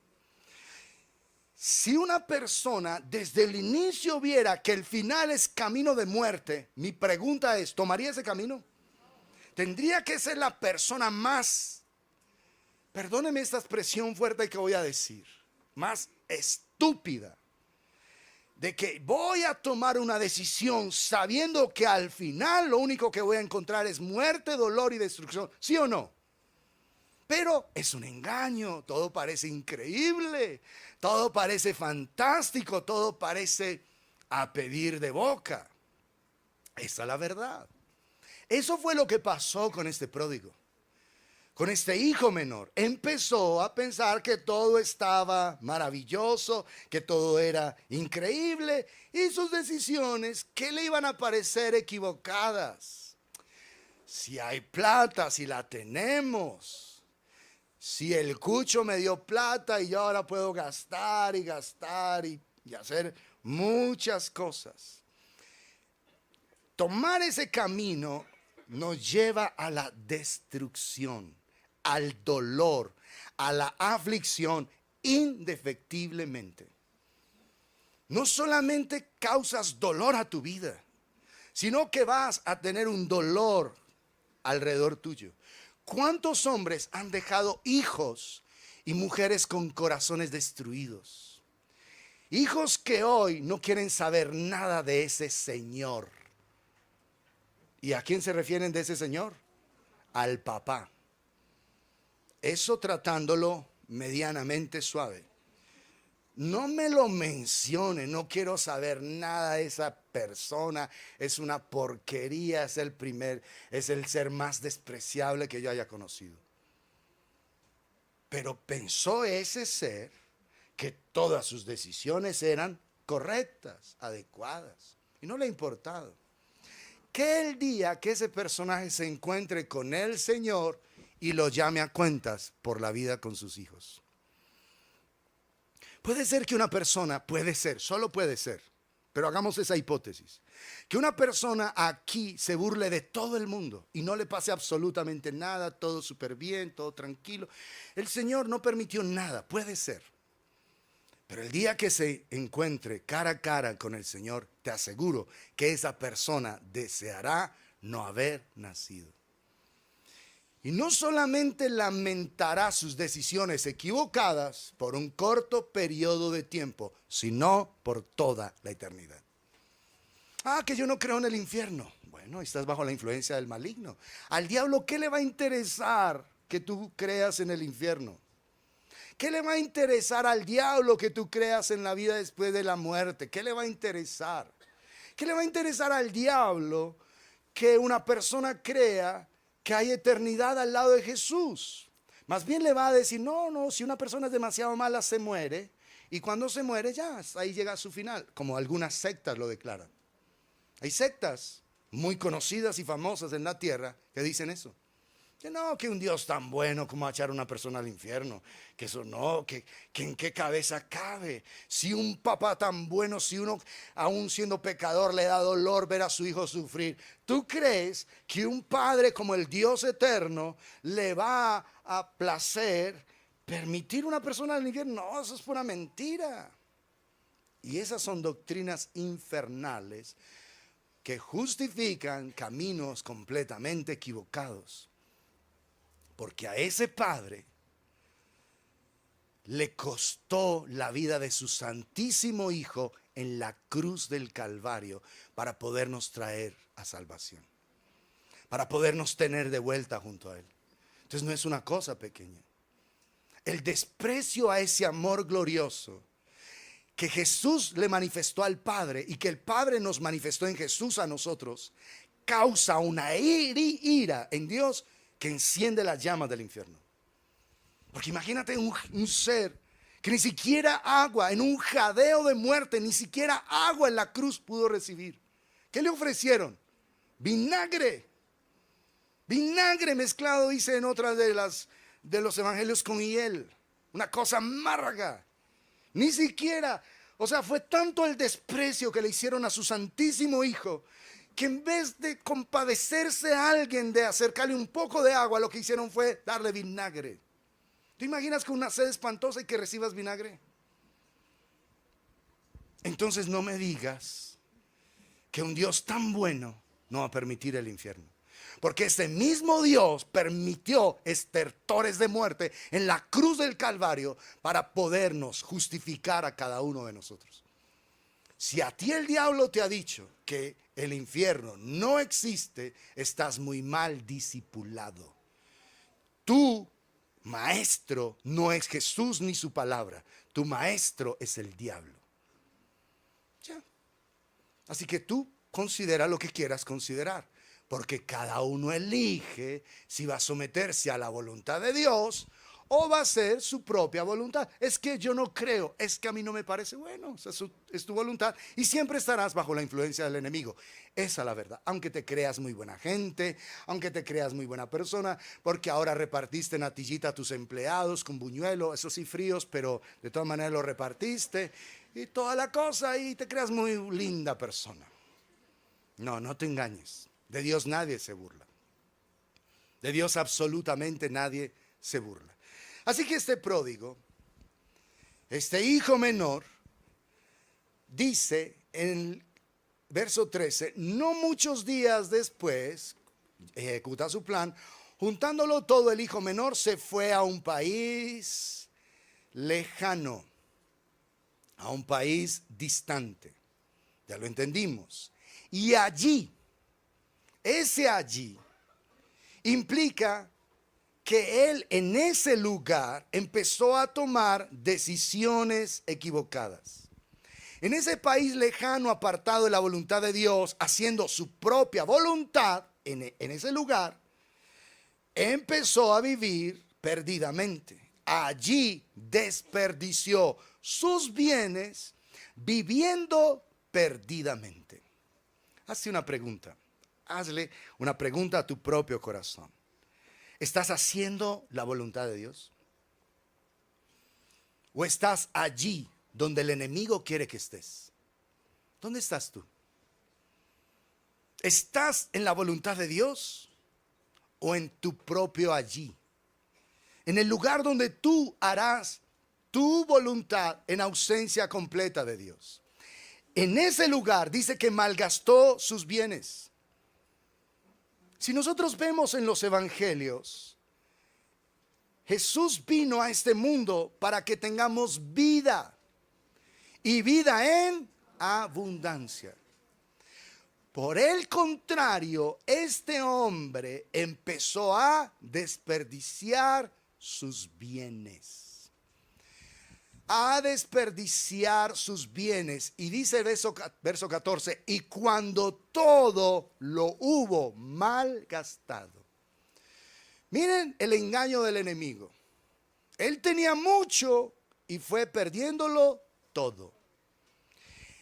Si una persona desde el inicio viera que el final es camino de muerte, mi pregunta es, ¿tomaría ese camino? Tendría que ser la persona más, perdóneme esta expresión fuerte que voy a decir, más estúpida, de que voy a tomar una decisión sabiendo que al final lo único que voy a encontrar es muerte, dolor y destrucción, ¿sí o no? Pero es un engaño, todo parece increíble, todo parece fantástico, todo parece a pedir de boca. Esa es la verdad. Eso fue lo que pasó con este pródigo, con este hijo menor. Empezó a pensar que todo estaba maravilloso, que todo era increíble y sus decisiones que le iban a parecer equivocadas. Si hay plata, si la tenemos. Si el cucho me dio plata y yo ahora puedo gastar y gastar y hacer muchas cosas. Tomar ese camino nos lleva a la destrucción, al dolor, a la aflicción indefectiblemente. No solamente causas dolor a tu vida, sino que vas a tener un dolor alrededor tuyo. ¿Cuántos hombres han dejado hijos y mujeres con corazones destruidos? Hijos que hoy no quieren saber nada de ese Señor. ¿Y a quién se refieren de ese Señor? Al papá. Eso tratándolo medianamente suave. No me lo mencione, no quiero saber nada de esa persona, es una porquería, es el ser más despreciable que yo haya conocido. Pero pensó ese ser que todas sus decisiones eran correctas, adecuadas, y no le ha importado. Que el día que ese personaje se encuentre con el Señor y lo llame a cuentas por la vida con sus hijos. Puede ser que una persona, solo puede ser, pero hagamos esa hipótesis, que una persona aquí se burle de todo el mundo y no le pase absolutamente nada, todo súper bien, todo tranquilo. El Señor no permitió nada, puede ser. Pero el día que se encuentre cara a cara con el Señor, te aseguro que esa persona deseará no haber nacido. Y no solamente lamentará sus decisiones equivocadas por un corto periodo de tiempo, sino por toda la eternidad. Que yo no creo en el infierno. Bueno, estás bajo la influencia del maligno. Al diablo, ¿qué le va a interesar que tú creas en el infierno? ¿Qué le va a interesar al diablo que tú creas en la vida después de la muerte? ¿Qué le va a interesar? ¿Qué le va a interesar al diablo que una persona crea que hay eternidad al lado de Jesús? Más bien le va a decir, no, si una persona es demasiado mala se muere, y cuando se muere ya, ahí llega a su final, como algunas sectas lo declaran. Hay sectas muy conocidas y famosas en la tierra que dicen eso. Que no, que un Dios tan bueno como va a echar a una persona al infierno, que eso no, que en qué cabeza cabe. Si un papá tan bueno, si uno aún siendo pecador le da dolor ver a su hijo sufrir, ¿tú crees que un padre como el Dios eterno le va a placer permitir una persona al infierno? No, eso es pura mentira. Y esas son doctrinas infernales que justifican caminos completamente equivocados. Porque a ese padre le costó la vida de su santísimo hijo en la cruz del Calvario para podernos traer a salvación, para podernos tener de vuelta junto a él. Entonces no es una cosa pequeña. El desprecio a ese amor glorioso que Jesús le manifestó al Padre y que el Padre nos manifestó en Jesús a nosotros, causa una ira en Dios que enciende las llamas del infierno. Porque imagínate un ser que ni siquiera agua, en un jadeo de muerte, ni siquiera agua en la cruz pudo recibir. ¿Qué le ofrecieron? Vinagre. Vinagre mezclado, dice en otras de los evangelios, con hiel. Una cosa amarga. Ni siquiera, o sea, fue tanto el desprecio que le hicieron a su santísimo hijo, que en vez de compadecerse a alguien de acercarle un poco de agua, lo que hicieron fue darle vinagre. ¿Te imaginas con una sed espantosa y que recibas vinagre? entonces no me digas que un Dios tan bueno no va a permitir el infierno. Porque ese mismo Dios permitió estertores de muerte en la cruz del Calvario para podernos justificar a cada uno de nosotros. Si a ti el diablo te ha dicho que el infierno no existe, estás muy mal discipulado. Tu maestro no es Jesús ni su palabra. Tu maestro es el diablo. Ya. Así que tú considera lo que quieras considerar. Porque cada uno elige si va a someterse a la voluntad de Dios o va a ser su propia voluntad. Es que yo no creo, es que a mí no me parece bueno. O sea, es tu voluntad y siempre estarás bajo la influencia del enemigo. Esa es la verdad. Aunque te creas muy buena gente, aunque te creas muy buena persona, porque ahora repartiste natillita a tus empleados con buñuelo, esos sí fríos, pero de todas maneras lo repartiste y toda la cosa y te creas muy linda persona. No, no te engañes. De Dios nadie se burla. De Dios absolutamente nadie se burla. Así que este pródigo, este hijo menor, dice en el verso 13, no muchos días después, ejecuta su plan, juntándolo todo, el hijo menor se fue a un país lejano, a un país distante. Ya lo entendimos. Y allí, ese allí implica que él en ese lugar empezó a tomar decisiones equivocadas. En ese país lejano, apartado de la voluntad de Dios, haciendo su propia voluntad, en ese lugar, empezó a vivir perdidamente. Allí desperdició sus bienes viviendo perdidamente. Hazte una pregunta. Hazle una pregunta a tu propio corazón. ¿Estás haciendo la voluntad de Dios? ¿O estás allí donde el enemigo quiere que estés? ¿Dónde estás tú? ¿Estás en la voluntad de Dios o en tu propio allí? En el lugar donde tú harás tu voluntad en ausencia completa de Dios. En ese lugar dice que malgastó sus bienes. Si nosotros vemos en los evangelios, Jesús vino a este mundo para que tengamos vida y vida en abundancia. Por el contrario, este hombre empezó a desperdiciar sus bienes. A desperdiciar sus bienes. Y dice el verso 14, y cuando todo lo hubo malgastado. Miren el engaño del enemigo. Él tenía mucho y fue perdiéndolo todo.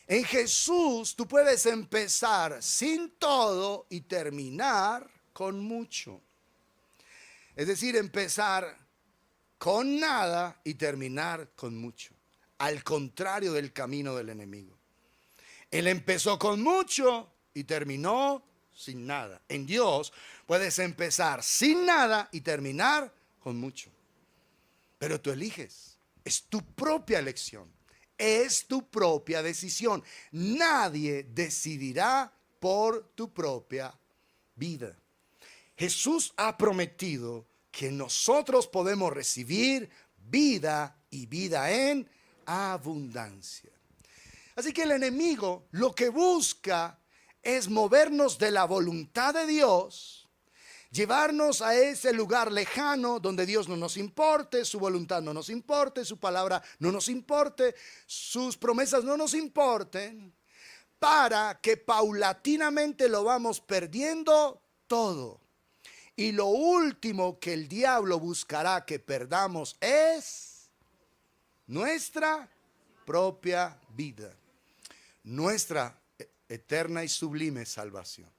En Jesús tú puedes empezar sin todo y terminar con mucho. Es decir, empezar con nada y terminar con mucho. Al contrario del camino del enemigo. Él empezó con mucho y terminó sin nada. En Dios puedes empezar sin nada y terminar con mucho. Pero tú eliges. Es tu propia elección. Es tu propia decisión. Nadie decidirá por tu propia vida. Jesús ha prometido que nosotros podemos recibir vida y vida en abundancia. Así que el enemigo lo que busca es movernos de la voluntad de Dios, llevarnos a ese lugar lejano donde Dios no nos importe, su voluntad no nos importe, su palabra no nos importe, sus promesas no nos importen, para que paulatinamente lo vamos perdiendo todo. Y lo último que el diablo buscará que perdamos es nuestra propia vida, nuestra eterna y sublime salvación.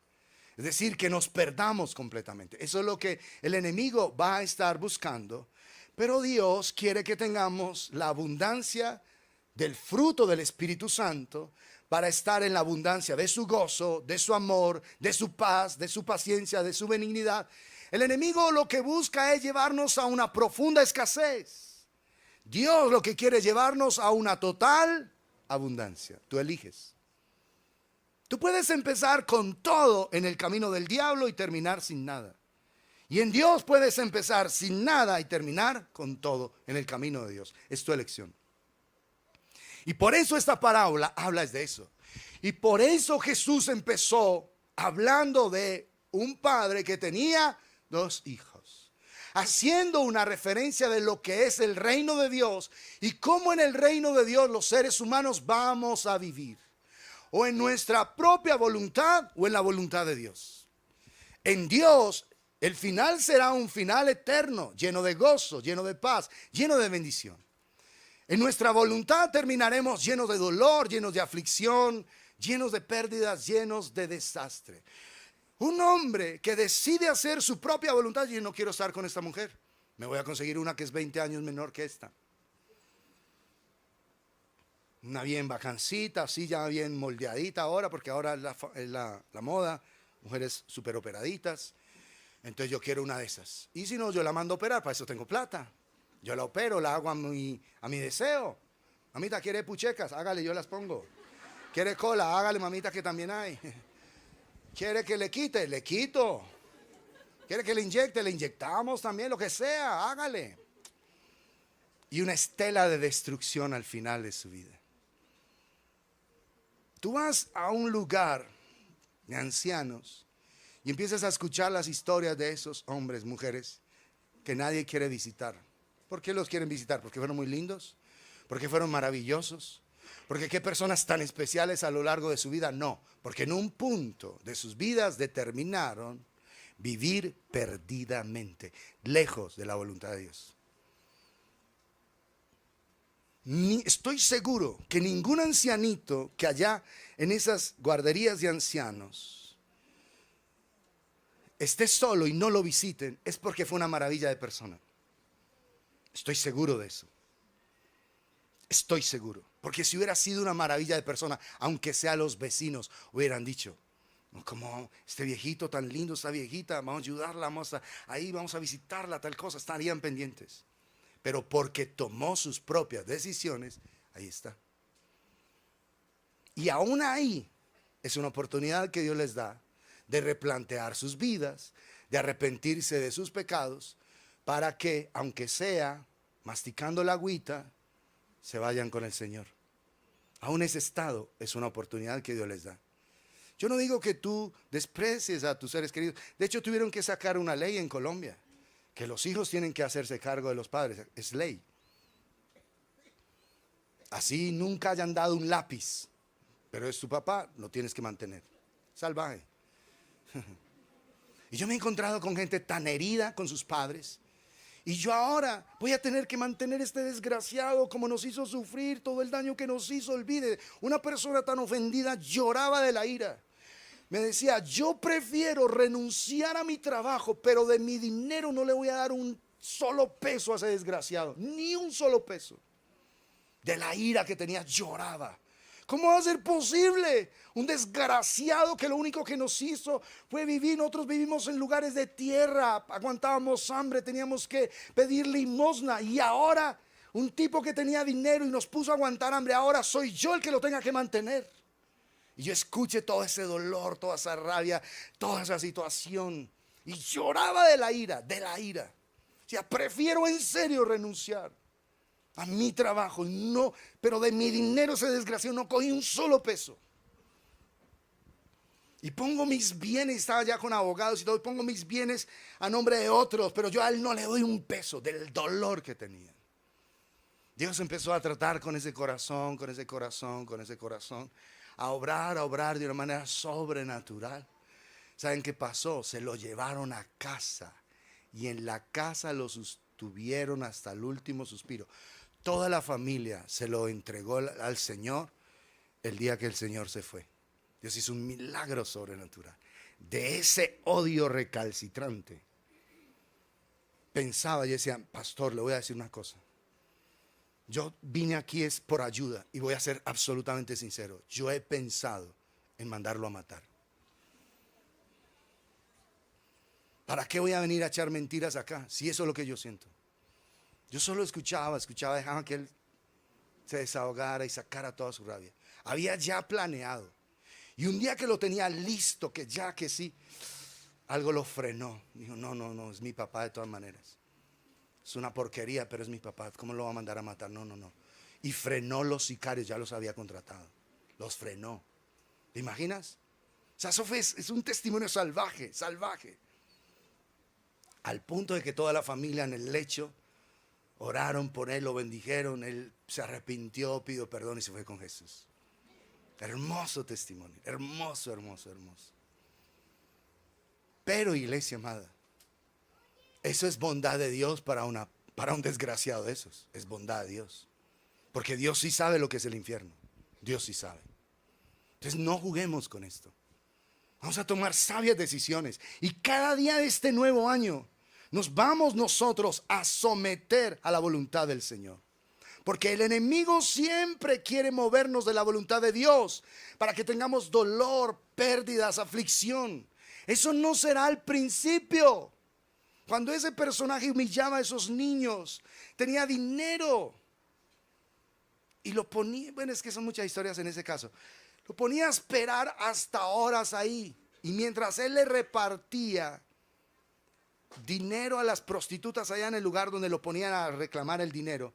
Es decir, que nos perdamos completamente. Eso es lo que el enemigo va a estar buscando. Pero Dios quiere que tengamos la abundancia del fruto del Espíritu Santo para estar en la abundancia de su gozo, de su amor, de su paz, de su paciencia, de su benignidad. El enemigo lo que busca es llevarnos a una profunda escasez. Dios lo que quiere es llevarnos a una total abundancia. Tú eliges. Tú puedes empezar con todo en el camino del diablo y terminar sin nada. Y en Dios puedes empezar sin nada y terminar con todo en el camino de Dios. Es tu elección. Y por eso esta parábola habla de eso. Y por eso Jesús empezó hablando de un padre que tenía 2 hijos, haciendo una referencia de lo que es el reino de Dios y cómo en el reino de Dios los seres humanos vamos a vivir, o en nuestra propia voluntad o en la voluntad de Dios. En Dios el final será un final eterno, lleno de gozo, lleno de paz, lleno de bendición. En nuestra voluntad terminaremos llenos de dolor, llenos de aflicción, llenos de pérdidas, llenos de desastre. Un hombre que decide hacer su propia voluntad, yo no quiero estar con esta mujer, me voy a conseguir una que es 20 años menor que esta. Una bien bacancita, así ya bien moldeadita ahora, porque ahora es la moda, mujeres súper operaditas. Entonces yo quiero una de esas. Y si no, yo la mando a operar, para eso tengo plata. Yo la opero, la hago a mi deseo. Mamita, ¿quiere puchecas? Hágale, yo las pongo. ¿Quiere cola? Hágale, mamita, que también hay. ¿Quiere que le quite? Le quito. ¿Quiere que le inyecte? Le inyectamos también, lo que sea, hágale. Y una estela de destrucción al final de su vida. Tú vas a un lugar de ancianos y empiezas a escuchar las historias de esos hombres, mujeres, que nadie quiere visitar. ¿Por qué los quieren visitar? ¿Porque fueron muy lindos? ¿Porque fueron maravillosos? ¿Porque qué personas tan especiales a lo largo de su vida? No, porque en un punto de sus vidas determinaron vivir perdidamente, lejos de la voluntad de Dios. Estoy seguro que ningún ancianito que allá en esas guarderías de ancianos esté solo y no lo visiten, es porque fue una maravilla de persona. Estoy seguro de eso. Estoy seguro. Porque si hubiera sido una maravilla de persona, aunque sea los vecinos hubieran dicho, como este viejito tan lindo, esta viejita, vamos a ayudarla, vamos a visitarla, tal cosa, estarían pendientes. Pero porque tomó sus propias decisiones, ahí está. Y aún ahí es una oportunidad que Dios les da de replantear sus vidas, de arrepentirse de sus pecados, para que, aunque sea masticando la agüita, se vayan con el Señor. Aún ese estado es una oportunidad que Dios les da. Yo no digo que tú desprecies a tus seres queridos. De hecho, tuvieron que sacar una ley en Colombia, que los hijos tienen que hacerse cargo de los padres. Es ley. Así nunca hayan dado un lápiz, pero es tu papá, lo tienes que mantener. Salvaje. Y yo me he encontrado con gente tan herida con sus padres. Y yo ahora voy a tener que mantener este desgraciado como nos hizo sufrir, todo el daño que nos hizo. Olvide, una persona tan ofendida lloraba de la ira. Me decía, yo prefiero renunciar a mi trabajo, pero de mi dinero no le voy a dar un solo peso a ese desgraciado, ni un solo peso. De la ira que tenía, lloraba. ¿Cómo va a ser posible? Un desgraciado que lo único que nos hizo fue vivir. Nosotros vivimos en lugares de tierra, aguantábamos hambre, teníamos que pedir limosna. Y ahora un tipo que tenía dinero y nos puso a aguantar hambre, ahora soy yo el que lo tenga que mantener. Y yo escuché todo ese dolor, toda esa rabia, toda esa situación. Y lloraba de la ira, de la ira. O sea, prefiero en serio renunciar a mi trabajo, no, pero de mi dinero ese desgraciado no cogí un solo peso. Y pongo mis bienes, estaba ya con abogados y todo, y pongo mis bienes a nombre de otros, pero yo a él no le doy un peso del dolor que tenía. Dios empezó a tratar con ese corazón, con ese corazón, con ese corazón, a obrar de una manera sobrenatural. ¿Saben qué pasó? Se lo llevaron a casa y en la casa lo sostuvieron hasta el último suspiro. Toda la familia se lo entregó al Señor el día que el Señor se fue. Dios hizo un milagro sobrenatural. De ese odio recalcitrante, pensaba, yo decía, pastor, le voy a decir una cosa. Yo vine aquí es por ayuda y voy a ser absolutamente sincero. Yo he pensado en mandarlo a matar. ¿Para qué voy a venir a echar mentiras acá? Si eso es lo que yo siento. Yo solo escuchaba, dejaba que él se desahogara y sacara toda su rabia. Había ya planeado. Y un día que lo tenía listo, que ya que sí, algo lo frenó. Dijo, no, es mi papá de todas maneras. Es una porquería, pero es mi papá. ¿Cómo lo va a mandar a matar? No. Y frenó los sicarios, ya los había contratado. Los frenó. ¿Te imaginas? O sea, eso es un testimonio salvaje. Al punto de que toda la familia en el lecho oraron por él, lo bendijeron. Él se arrepintió, pidió perdón y se fue con Jesús. Hermoso testimonio, hermoso. Pero, iglesia amada, eso es bondad de Dios para un desgraciado de esos. Es bondad de Dios. Porque Dios sí sabe lo que es el infierno. Dios sí sabe. Entonces no juguemos con esto. Vamos a tomar sabias decisiones. Y cada día de este nuevo año nos vamos nosotros a someter a la voluntad del Señor. Porque el enemigo siempre quiere movernos de la voluntad de Dios para que tengamos dolor, pérdidas, aflicción. Eso no será al principio. Cuando ese personaje humillaba a esos niños, tenía dinero y lo ponía, bueno, es que son muchas historias en ese caso. Lo ponía a esperar hasta horas ahí. Y mientras él le repartía dinero a las prostitutas allá en el lugar donde lo ponían a reclamar el dinero,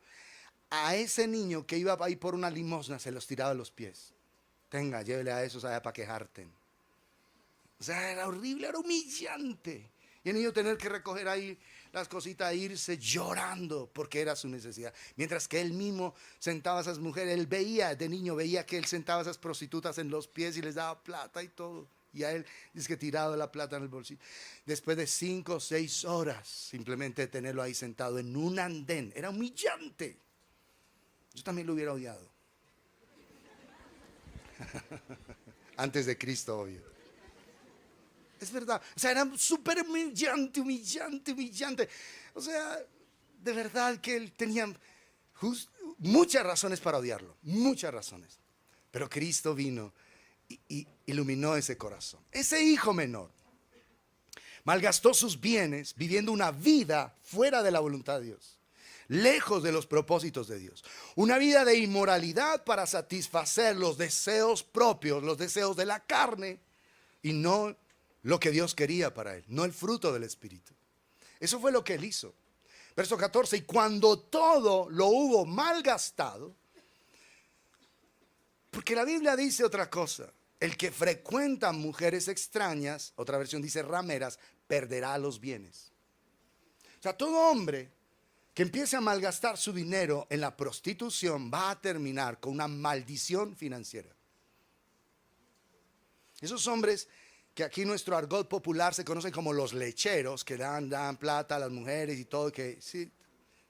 a ese niño que iba ahí por una limosna se los tiraba a los pies. Tenga, llévele a esos allá para que jarten. O sea, era horrible, era humillante. Y el niño tener que recoger ahí las cositas e irse llorando porque era su necesidad. Mientras que él mismo sentaba a esas mujeres, él veía, de niño veía que él sentaba a esas prostitutas en los pies y les daba plata y todo. Y a él dice que tirado la plata en el bolsillo. Después de 5 o 6 horas, simplemente tenerlo ahí sentado en un andén, era humillante. Yo también lo hubiera odiado. Antes de Cristo, obvio. Es verdad. O sea, era súper humillante. O sea, de verdad que él tenía muchas razones para odiarlo. Muchas razones. Pero Cristo vino y iluminó ese corazón. Ese hijo menor malgastó sus bienes viviendo una vida fuera de la voluntad de Dios. Lejos de los propósitos de Dios. Una vida de inmoralidad para satisfacer los deseos propios, los deseos de la carne, y no lo que Dios quería para él, no el fruto del Espíritu. Eso fue lo que él hizo. Verso 14, y cuando todo lo hubo malgastado, porque la Biblia dice otra cosa, el que frecuenta mujeres extrañas, otra versión dice rameras, perderá los bienes. O sea, todo hombre que empiece a malgastar su dinero en la prostitución va a terminar con una maldición financiera. Esos hombres que aquí en nuestro argot popular se conocen como los lecheros, que dan plata a las mujeres y todo, que sí,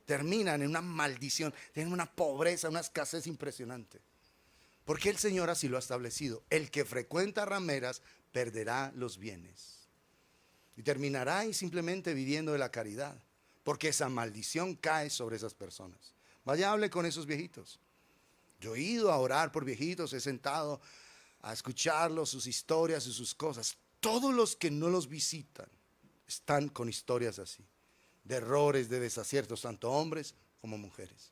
terminan en una maldición, tienen una pobreza, una escasez impresionante. Porque el Señor así lo ha establecido. El que frecuenta rameras perderá los bienes. Y terminará ahí simplemente viviendo de la caridad. Porque esa maldición cae sobre esas personas. Vaya, hable con esos viejitos. Yo he ido a orar por viejitos, he sentado a escucharlos, sus historias y sus cosas. Todos los que no los visitan están con historias así. De errores, de desaciertos, tanto hombres como mujeres.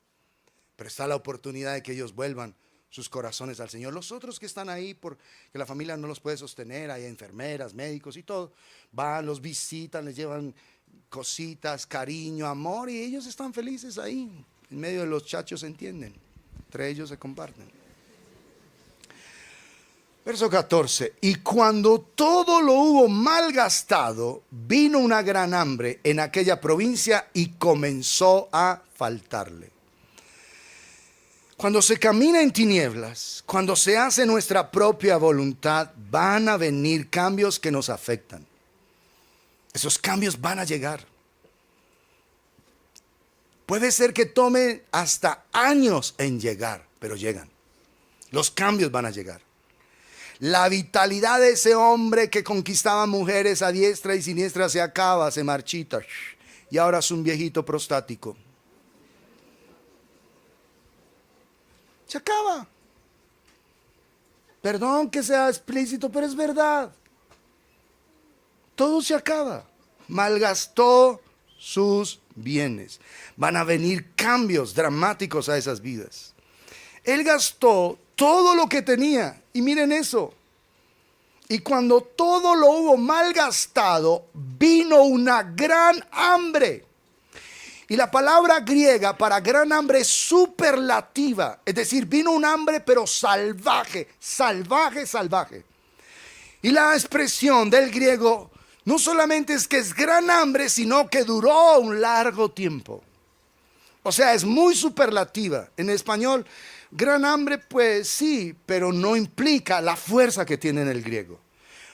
Pero está la oportunidad de que ellos vuelvan sus corazones al Señor. Los otros que están ahí porque la familia no los puede sostener, hay enfermeras, médicos y todo, van, los visitan, les llevan cositas, cariño, amor, y ellos están felices ahí. En medio de los chachos se entienden, entre ellos se comparten. Verso 14, y cuando todo lo hubo malgastado, vino una gran hambre en aquella provincia y comenzó a faltarle. Cuando se camina en tinieblas, cuando se hace nuestra propia voluntad, van a venir cambios que nos afectan. Esos cambios van a llegar. Puede ser que tome hasta años en llegar, pero llegan. Los cambios van a llegar. La vitalidad de ese hombre que conquistaba mujeres a diestra y siniestra se acaba, se marchita. Y ahora es un viejito prostático. Se acaba. Perdón que sea explícito, pero es verdad. Todo se acaba. Malgastó sus bienes. Van a venir cambios dramáticos a esas vidas. Él gastó todo lo que tenía. Y miren eso. Y cuando todo lo hubo malgastado, vino una gran hambre. Y la palabra griega para gran hambre es superlativa. Es decir, vino un hambre pero salvaje, salvaje, salvaje. Y la expresión del griego no solamente es que es gran hambre, sino que duró un largo tiempo. O sea, es muy superlativa. En español, gran hambre, pues sí, pero no implica la fuerza que tiene en el griego.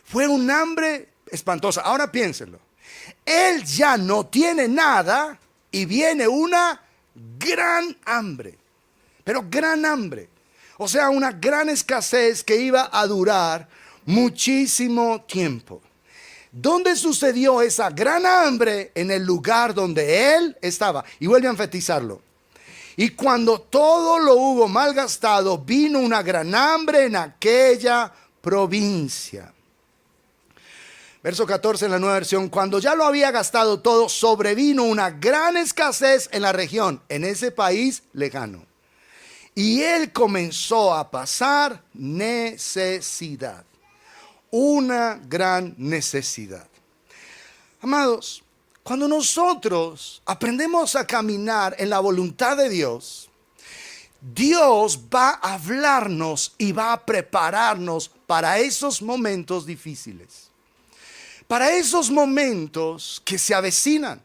Fue un hambre espantosa. Ahora piénsenlo. Él ya no tiene nada y viene una gran hambre. Pero gran hambre. O sea, una gran escasez que iba a durar muchísimo tiempo. ¿Dónde sucedió esa gran hambre? En el lugar donde él estaba. Y vuelve a enfatizarlo. Y cuando todo lo hubo malgastado, vino una gran hambre en aquella provincia. Verso 14 en la nueva versión. Cuando ya lo había gastado todo, sobrevino una gran escasez en la región, en ese país lejano. Y él comenzó a pasar necesidad. Una gran necesidad. Amados, cuando nosotros aprendemos a caminar en la voluntad de Dios, Dios va a hablarnos y va a prepararnos para esos momentos difíciles. Para esos momentos que se avecinan.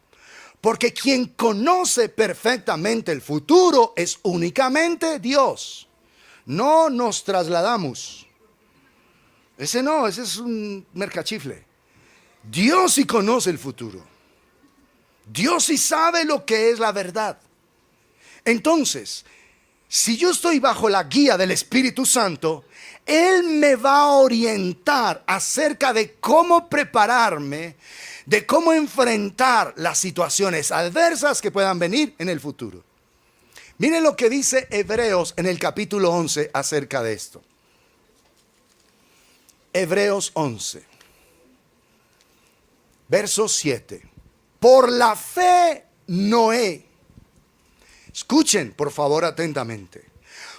Porque quien conoce perfectamente el futuro es únicamente Dios. No nos trasladamos. Ese no, ese es un mercachifle. Dios sí conoce el futuro. Dios sí sabe lo que es la verdad. Entonces, si yo estoy bajo la guía del Espíritu Santo, Él me va a orientar acerca de cómo prepararme, de cómo enfrentar las situaciones adversas que puedan venir en el futuro. Miren lo que dice Hebreos en el capítulo 11 acerca de esto. Hebreos 11, verso 7. Por la fe Noé, escuchen por favor atentamente,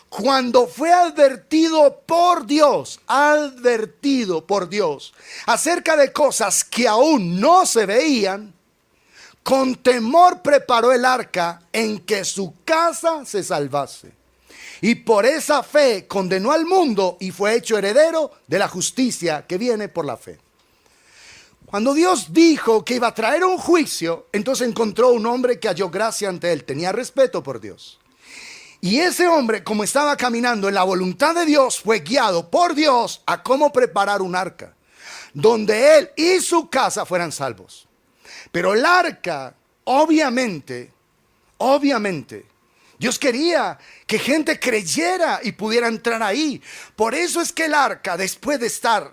cuando fue advertido por Dios acerca de cosas que aún no se veían, con temor preparó el arca en que su casa se salvase. Y por esa fe condenó al mundo y fue hecho heredero de la justicia que viene por la fe. Cuando Dios dijo que iba a traer un juicio, entonces encontró un hombre que halló gracia ante él, tenía respeto por Dios. Y ese hombre, como estaba caminando en la voluntad de Dios, fue guiado por Dios a cómo preparar un arca, donde él y su casa fueran salvos. Pero el arca, obviamente, Dios quería que gente creyera y pudiera entrar ahí. Por eso es que el arca, después de estar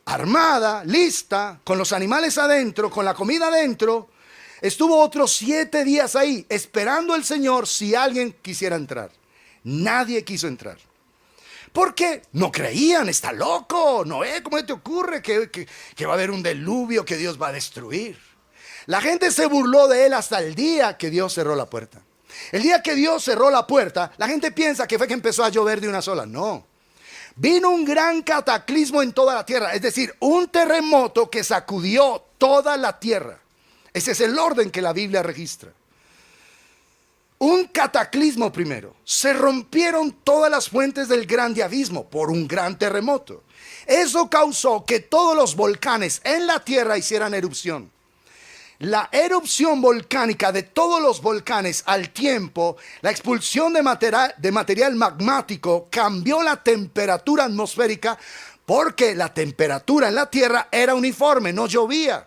armada, lista, con los animales adentro, con la comida adentro, estuvo otros 7 días ahí, esperando al Señor si alguien quisiera entrar. Nadie quiso entrar. Porque no creían, está loco, Noé, ¿cómo te ocurre que va a haber un diluvio que Dios va a destruir? La gente se burló de él hasta el día que Dios cerró la puerta. El día que Dios cerró la puerta, la gente piensa que fue que empezó a llover de una sola. No. Vino un gran cataclismo en toda la tierra. Es decir, un terremoto que sacudió toda la tierra. Ese es el orden que la Biblia registra. Un cataclismo primero. Se rompieron todas las fuentes del grande abismo por un gran terremoto. Eso causó que todos los volcanes en la tierra hicieran erupción. La erupción volcánica de todos los volcanes al tiempo, la expulsión de material magmático cambió la temperatura atmosférica porque la temperatura en la tierra era uniforme, no llovía.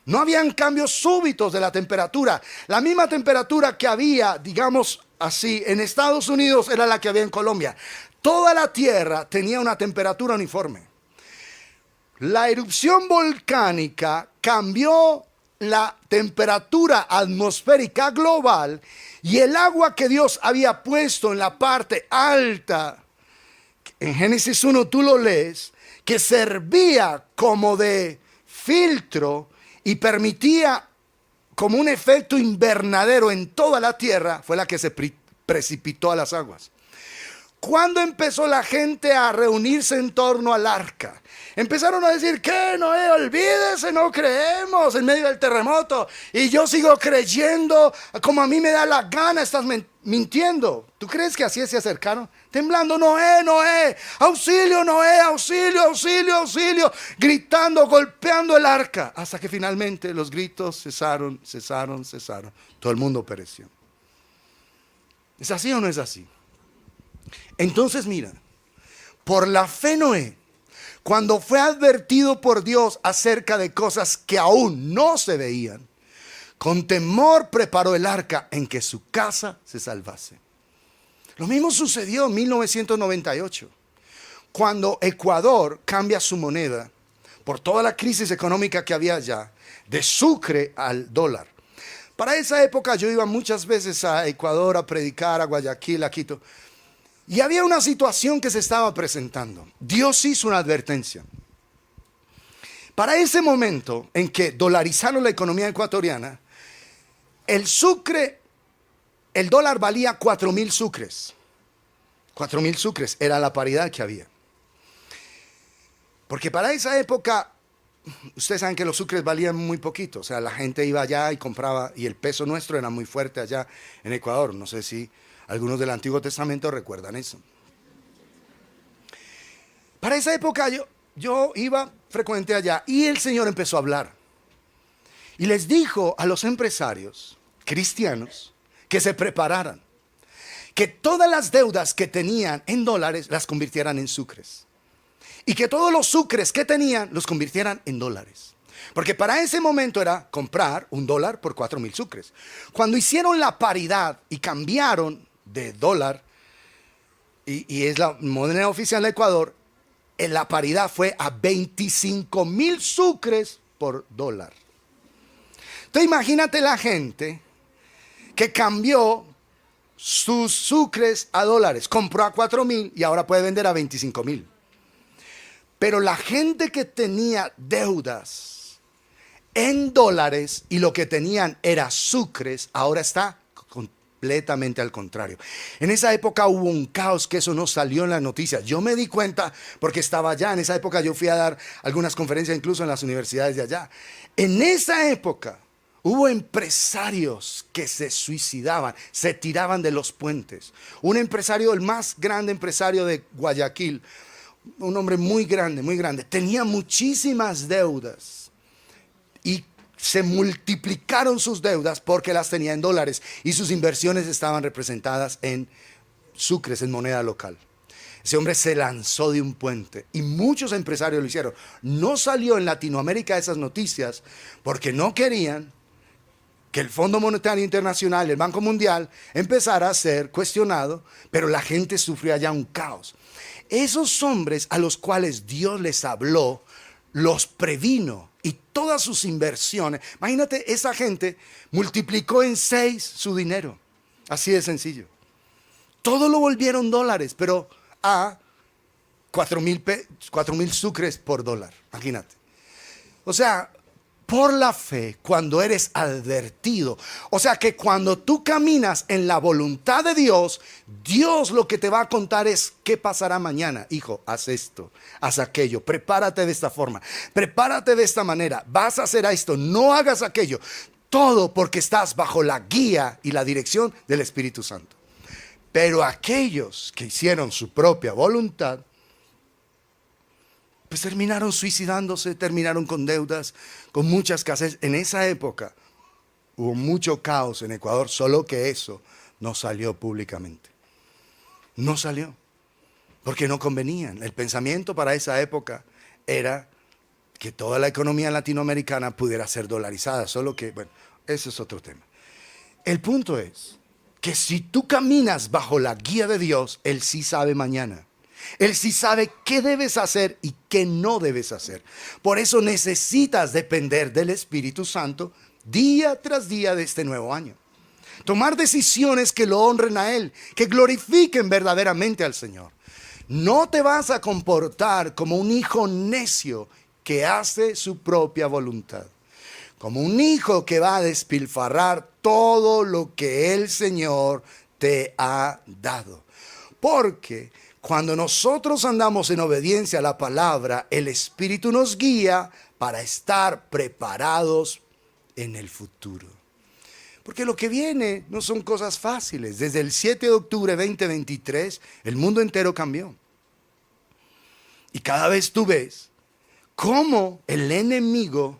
No habían cambios súbitos de la temperatura. La misma temperatura que había, digamos así, en Estados Unidos era la que había en Colombia. Toda la tierra tenía una temperatura uniforme. La erupción volcánica cambió la temperatura atmosférica global y el agua que Dios había puesto en la parte alta, en Génesis 1 tú lo lees, que servía como de filtro y permitía como un efecto invernadero en toda la tierra, fue la que se precipitó a las aguas. ¿cuándo empezó la gente a reunirse en torno al arca? Empezaron a decir, ¿qué? Noé, olvídese, no creemos en medio del terremoto. Y yo sigo creyendo como a mí me da la gana, estás mintiendo. ¿Tú crees que así se acercaron? Temblando, Noé, Noé, auxilio, Noé, auxilio, auxilio, auxilio. Gritando, golpeando el arca. Hasta que finalmente los gritos cesaron. Todo el mundo pereció. ¿Es así o no es así? Entonces mira, por la fe Noé, cuando fue advertido por Dios acerca de cosas que aún no se veían, con temor preparó el arca en que su casa se salvase. Lo mismo sucedió en 1998, cuando Ecuador cambia su moneda por toda la crisis económica que había allá, de sucre al dólar. Para esa época yo iba muchas veces a Ecuador a predicar, a Guayaquil, a Quito. Y había una situación que se estaba presentando. Dios hizo una advertencia. Para ese momento en que dolarizaron la economía ecuatoriana, el sucre, el dólar valía 4,000 sucres. 4,000 sucres era la paridad que había. Porque para esa época, ustedes saben que los sucres valían muy poquito. O sea, la gente iba allá y compraba, y el peso nuestro era muy fuerte allá en Ecuador. No sé si algunos del Antiguo Testamento recuerdan eso. Para esa época yo iba frecuente allá y el Señor empezó a hablar. Y les dijo a los empresarios cristianos que se prepararan. Que todas las deudas que tenían en dólares las convirtieran en sucres. Y que todos los sucres que tenían los convirtieran en dólares. Porque para ese momento era comprar $1 por 4,000 sucres. Cuando hicieron la paridad y cambiaron de dólar, y es la moneda oficial de Ecuador, la paridad fue a 25,000 sucres por dólar. Entonces imagínate la gente que cambió sus sucres a dólares, compró a 4,000 y ahora puede vender a 25,000. Pero la gente que tenía deudas en dólares y lo que tenían era sucres, ahora está completamente al contrario. En esa época hubo un caos que eso no salió en las noticias. Yo me di cuenta porque estaba allá. En esa época yo fui a dar algunas conferencias incluso en las universidades de allá. En esa época hubo empresarios que se suicidaban, se tiraban de los puentes. Un empresario, el más grande empresario de Guayaquil, un hombre muy grande, tenía muchísimas deudas y se multiplicaron sus deudas porque las tenía en dólares y sus inversiones estaban representadas en sucres, en moneda local. Ese hombre se lanzó de un puente y muchos empresarios lo hicieron. No salió en Latinoamérica esas noticias porque no querían que el Fondo Monetario Internacional, el Banco Mundial, empezara a ser cuestionado, pero la gente sufrió allá un caos. Esos hombres a los cuales Dios les habló, los previno y todas sus inversiones. Imagínate, esa gente multiplicó en 6 su dinero. Así de sencillo. Todo lo volvieron dólares, pero a 4,000 sucres por dólar. Imagínate. O sea, por la fe, cuando eres advertido, o sea que cuando tú caminas en la voluntad de Dios, Dios lo que te va a contar es qué pasará mañana. Hijo, haz esto, haz aquello, prepárate de esta forma, prepárate de esta manera, vas a hacer esto, no hagas aquello. Todo porque estás bajo la guía y la dirección del Espíritu Santo. Pero aquellos que hicieron su propia voluntad, pues terminaron suicidándose, terminaron con deudas, con mucha escasez. En esa época hubo mucho caos en Ecuador, solo que eso no salió públicamente. No salió, porque no convenían. El pensamiento para esa época era que toda la economía latinoamericana pudiera ser dolarizada, solo que, bueno, ese es otro tema. El punto es que si tú caminas bajo la guía de Dios, Él sí sabe mañana. Él sí sabe qué debes hacer y qué no debes hacer. Por eso necesitas depender del Espíritu Santo día tras día de este nuevo año. Tomar decisiones que lo honren a Él, que glorifiquen verdaderamente al Señor. No te vas a comportar como un hijo necio que hace su propia voluntad. Como un hijo que va a despilfarrar todo lo que el Señor te ha dado. Porque cuando nosotros andamos en obediencia a la palabra, el Espíritu nos guía para estar preparados en el futuro. Porque lo que viene no son cosas fáciles. Desde el 7 de octubre de 2023, el mundo entero cambió. Y cada vez tú ves cómo el enemigo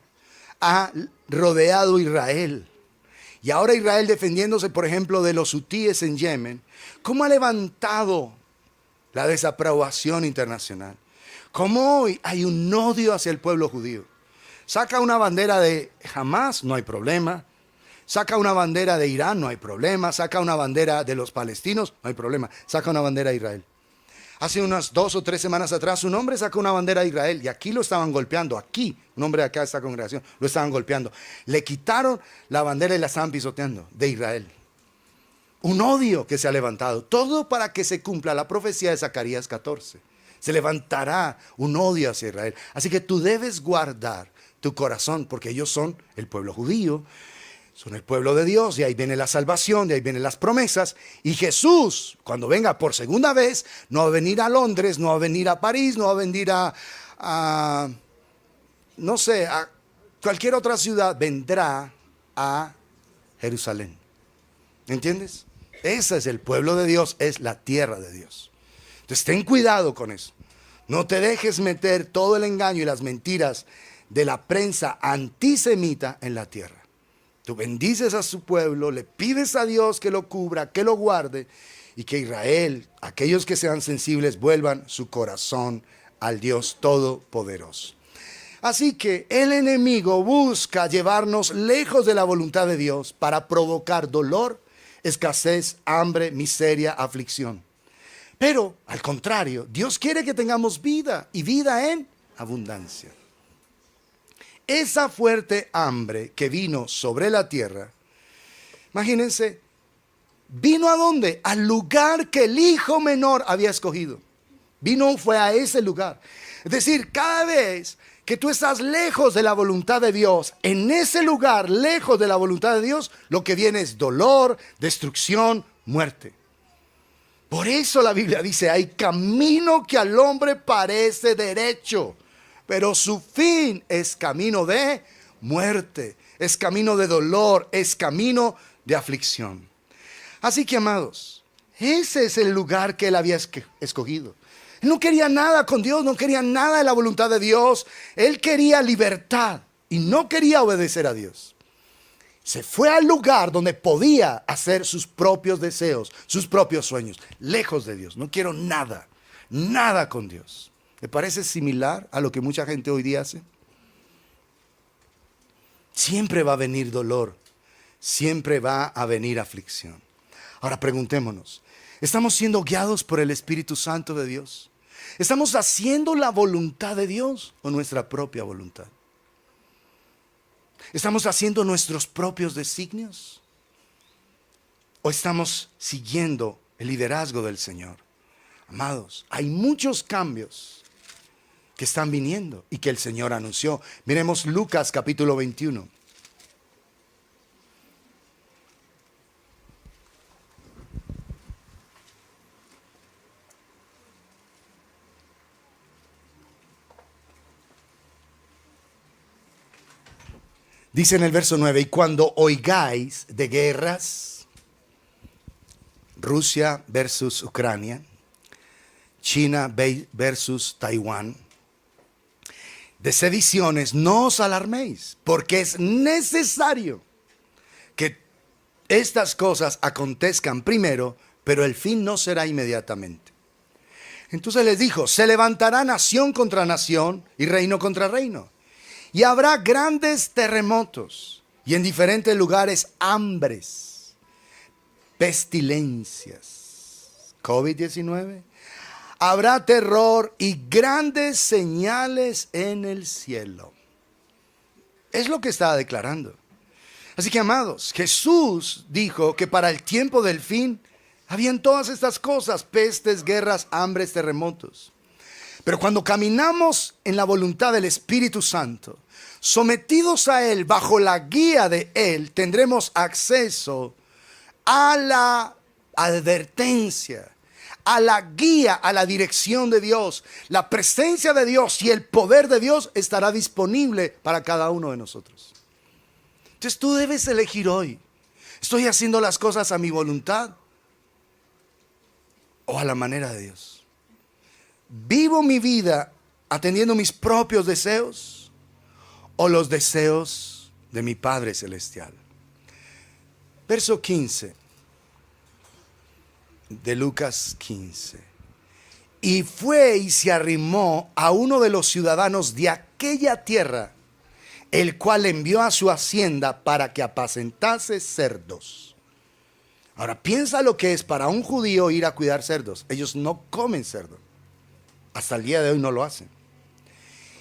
ha rodeado a Israel. Y ahora Israel, defendiéndose, por ejemplo, de los hutíes en Yemen, cómo ha levantado la desaprobación internacional. Cómo hoy hay un odio hacia el pueblo judío. Saca una bandera de Hamas, no hay problema. Saca una bandera de Irán, no hay problema. Saca una bandera de los palestinos, no hay problema. Saca una bandera de Israel. Hace unas 2 o 3 semanas atrás, un hombre sacó una bandera de Israel y aquí lo estaban golpeando. Aquí, un hombre de acá de esta congregación, lo estaban golpeando. Le quitaron la bandera y la estaban pisoteando de Israel. Un odio que se ha levantado. Todo para que se cumpla la profecía de Zacarías 14. Se levantará un odio hacia Israel. Así que tú debes guardar tu corazón porque ellos son el pueblo judío. Son el pueblo de Dios, de ahí viene la salvación, de ahí vienen las promesas. Y Jesús, cuando venga por segunda vez, no va a venir a Londres, no va a venir a París, no va a venir a no sé, a cualquier otra ciudad, vendrá a Jerusalén. ¿Entiendes? Ese es el pueblo de Dios, es la tierra de Dios. Entonces ten cuidado con eso. No te dejes meter todo el engaño y las mentiras de la prensa antisemita en la tierra. Tú bendices a su pueblo, le pides a Dios que lo cubra, que lo guarde y que Israel, aquellos que sean sensibles, vuelvan su corazón al Dios Todopoderoso. Así que el enemigo busca llevarnos lejos de la voluntad de Dios para provocar dolor, escasez, hambre, miseria, aflicción. Pero al contrario, Dios quiere que tengamos vida y vida en abundancia. Esa fuerte hambre que vino sobre la tierra, imagínense, ¿vino a dónde? Al lugar que el hijo menor había escogido. Fue a ese lugar. Es decir, cada vez que tú estás lejos de la voluntad de Dios, en ese lugar, lejos de la voluntad de Dios, lo que viene es dolor, destrucción, muerte. Por eso la Biblia dice, hay camino que al hombre parece derecho, pero su fin es camino de muerte, es camino de dolor, es camino de aflicción. Así que, amados, ese es el lugar que él había escogido. Él no quería nada con Dios, no quería nada de la voluntad de Dios. Él quería libertad y no quería obedecer a Dios. Se fue al lugar donde podía hacer sus propios deseos, sus propios sueños, lejos de Dios. No quiero nada, nada con Dios. ¿Le parece similar a lo que mucha gente hoy día hace? Siempre va a venir dolor, siempre va a venir aflicción. Ahora preguntémonos, ¿estamos siendo guiados por el Espíritu Santo de Dios? ¿Estamos haciendo la voluntad de Dios o nuestra propia voluntad? ¿Estamos haciendo nuestros propios designios? ¿O estamos siguiendo el liderazgo del Señor? Amados, hay muchos cambios que están viniendo y que el Señor anunció. Miremos Lucas capítulo 21. Dice en el verso 9, y cuando oigáis de guerras, Rusia versus Ucrania, China versus Taiwán, de sediciones, no os alarméis, porque es necesario que estas cosas acontezcan primero, pero el fin no será inmediatamente. Entonces les dijo, se levantará nación contra nación y reino contra reino. Y habrá grandes terremotos y en diferentes lugares hambres, pestilencias, COVID-19. Habrá terror y grandes señales en el cielo. Es lo que estaba declarando. Así que, amados, Jesús dijo que para el tiempo del fin habían todas estas cosas, pestes, guerras, hambres, terremotos. Pero cuando caminamos en la voluntad del Espíritu Santo, sometidos a Él, bajo la guía de Él, tendremos acceso a la advertencia, a la guía, a la dirección de Dios, la presencia de Dios y el poder de Dios estará disponible para cada uno de nosotros. Entonces tú debes elegir hoy: ¿estoy haciendo las cosas a mi voluntad o a la manera de Dios? ¿Vivo mi vida atendiendo mis propios deseos o los deseos de mi Padre Celestial? Verso 15 de Lucas 15. Y fue y se arrimó a uno de los ciudadanos de aquella tierra, el cual envió a su hacienda para que apacentase cerdos. Ahora piensa lo que es para un judío ir a cuidar cerdos. Ellos no comen cerdo. Hasta el día de hoy no lo hacen.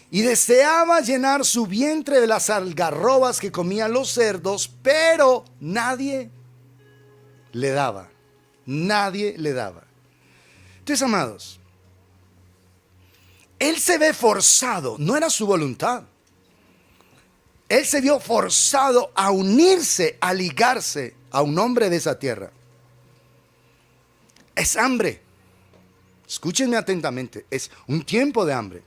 Y deseaba llenar su vientre de las algarrobas que comían los cerdos, pero nadie le daba. Nadie le daba. Entonces, amados, él se ve forzado, no era su voluntad. Él se vio forzado a unirse, a ligarse a un hombre de esa tierra. Es hambre. Escúchenme atentamente, es un tiempo de hambre.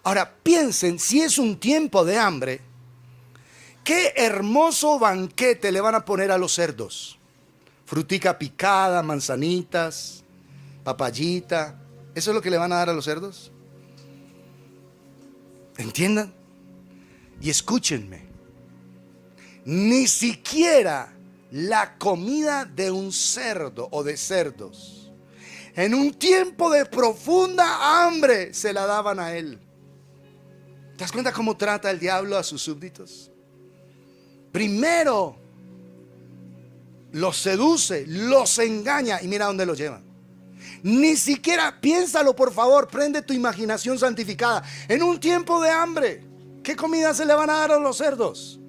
Ahora piensen, si es un tiempo de hambre, qué hermoso banquete le van a poner a los cerdos. Frutica picada, manzanitas, papayita. ¿Eso es lo que le van a dar a los cerdos? ¿Entiendan? Y escúchenme, ni siquiera la comida de un cerdo o de cerdos, en un tiempo de profunda hambre, se la daban a él. ¿Te das cuenta cómo trata el diablo a sus súbditos? Primero los seduce, los engaña y mira dónde los llevan. Ni siquiera, piénsalo por favor, prende tu imaginación santificada. En un tiempo de hambre, ¿qué comida se le van a dar a los cerdos?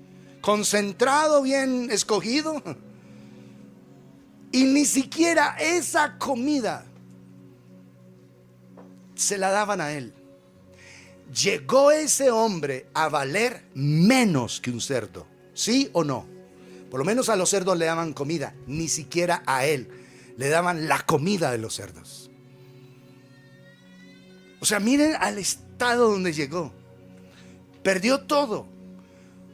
¿Concentrado, bien escogido? Y ni siquiera esa comida se la daban a él. Llegó ese hombre a valer menos que un cerdo, ¿sí o no? Por lo menos a los cerdos le daban comida, ni siquiera a él le daban la comida de los cerdos. O sea, miren al estado donde llegó. Perdió todo.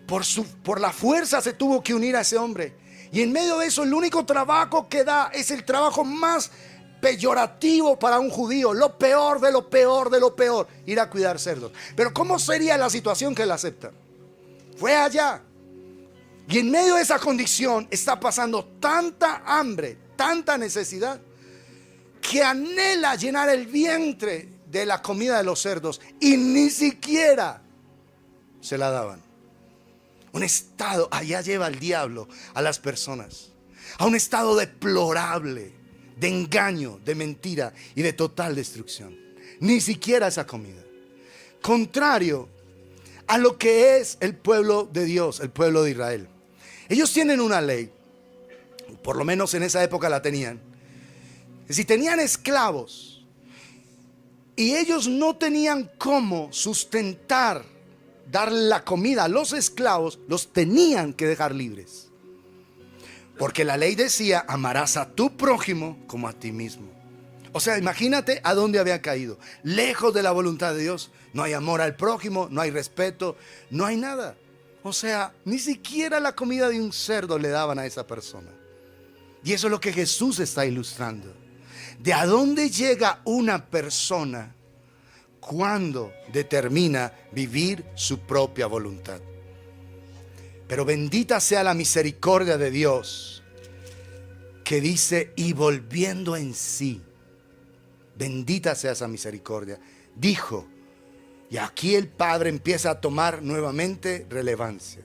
Por la fuerza se tuvo que unir a ese hombre. Y en medio de eso, el único trabajo que da es el trabajo más peyorativo para un judío. Lo peor de lo peor de lo peor. Ir a cuidar cerdos. Pero ¿cómo sería la situación que él acepta? Fue allá. Y en medio de esa condición está pasando tanta hambre, tanta necesidad, que anhela llenar el vientre de la comida de los cerdos. Y ni siquiera se la daban. Un estado, allá lleva el diablo a las personas, a un estado deplorable, de engaño, de mentira y de total destrucción. Ni siquiera esa comida. Contrario a lo que es el pueblo de Dios, el pueblo de Israel. Ellos tienen una ley, por lo menos en esa época la tenían. Si tenían esclavos y ellos no tenían cómo sustentar, dar la comida a los esclavos, los tenían que dejar libres. Porque la ley decía: amarás a tu prójimo como a ti mismo. O sea, imagínate a dónde había caído. Lejos de la voluntad de Dios. No hay amor al prójimo, no hay respeto, no hay nada. O sea, ni siquiera la comida de un cerdo le daban a esa persona. Y eso es lo que Jesús está ilustrando. De a dónde llega una persona cuando determina vivir su propia voluntad. Pero bendita sea la misericordia de Dios, que dice: y volviendo en sí, bendita sea esa misericordia, dijo. Y aquí el Padre empieza a tomar nuevamente relevancia.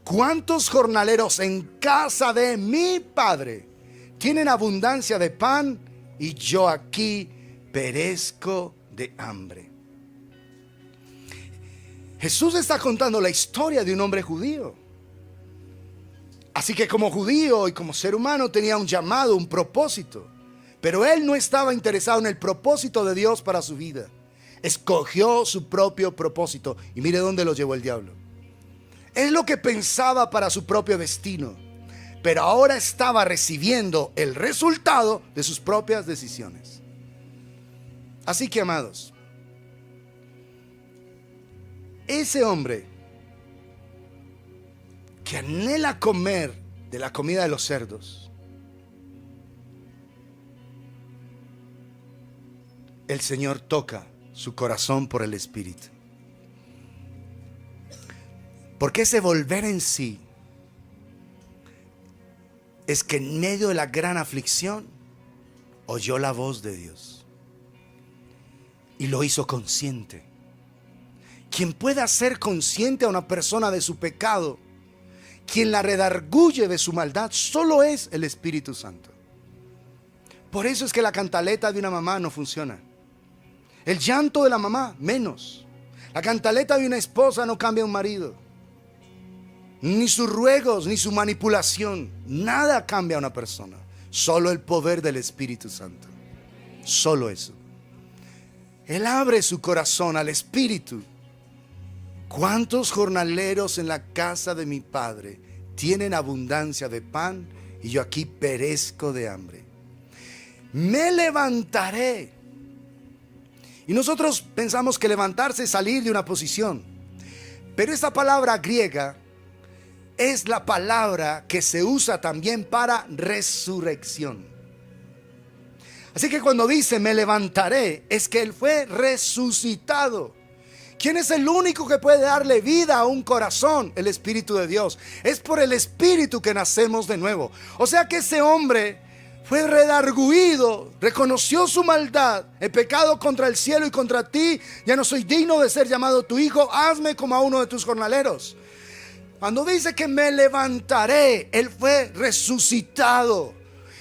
¿Cuántos jornaleros en casa de mi Padre tienen abundancia de pan y yo aquí perezco de hambre? Jesús está contando la historia de un hombre judío. Así que como judío y como ser humano tenía un llamado, un propósito. Pero él no estaba interesado en el propósito de Dios para su vida. Escogió su propio propósito. Y mire dónde lo llevó el diablo. Es lo que pensaba para su propio destino. pero ahora estaba recibiendo el resultado de sus propias decisiones. Así que, amados, ese hombre que anhela comer de la comida de los cerdos, el Señor toca su corazón por el Espíritu. Porque ese volver en sí es que en medio de la gran aflicción oyó la voz de Dios y lo hizo consciente. Quien pueda hacer consciente a una persona de su pecado, quien la redarguye de su maldad, solo es el Espíritu Santo. Por eso es que la cantaleta de una mamá no funciona. El llanto de la mamá, menos. La cantaleta de una esposa no cambia a un marido. Ni sus ruegos, ni su manipulación. Nada cambia a una persona. Solo el poder del Espíritu Santo. Solo eso. Él abre su corazón al Espíritu. ¿Cuántos jornaleros en la casa de mi Padre tienen abundancia de pan y yo aquí perezco de hambre? Me levantaré. Y nosotros pensamos que levantarse es salir de una posición. Pero esta palabra griega es la palabra que se usa también para resurrección. Así que cuando dice me levantaré, es que Él fue resucitado. ¿Quién es el único que puede darle vida a un corazón? El Espíritu de Dios. Es por el Espíritu que nacemos de nuevo. O sea que ese hombre fue redarguido, reconoció su maldad, he pecado contra el cielo y contra ti, ya no soy digno de ser llamado tu hijo, hazme como a uno de tus jornaleros. Cuando dice que me levantaré, Él fue resucitado.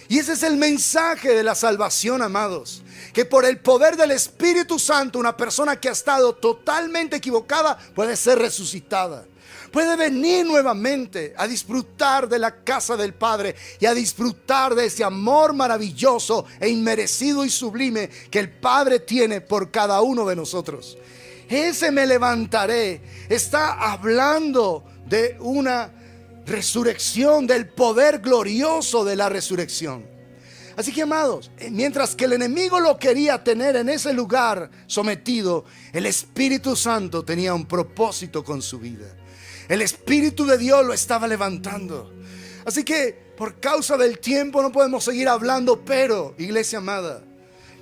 Y ese es el mensaje de la salvación, amados. Que por el poder del Espíritu Santo, una persona que ha estado totalmente equivocada puede ser resucitada. Puede venir nuevamente a disfrutar de la casa del Padre y a disfrutar de ese amor maravilloso e inmerecido y sublime que el Padre tiene por cada uno de nosotros. Ese me levantaré está hablando de una resurrección, del poder glorioso de la resurrección. Así que, amados, mientras que el enemigo lo quería tener en ese lugar sometido, el Espíritu Santo tenía un propósito con su vida. El Espíritu de Dios lo estaba levantando. Así que por causa del tiempo no podemos seguir hablando, pero, iglesia amada,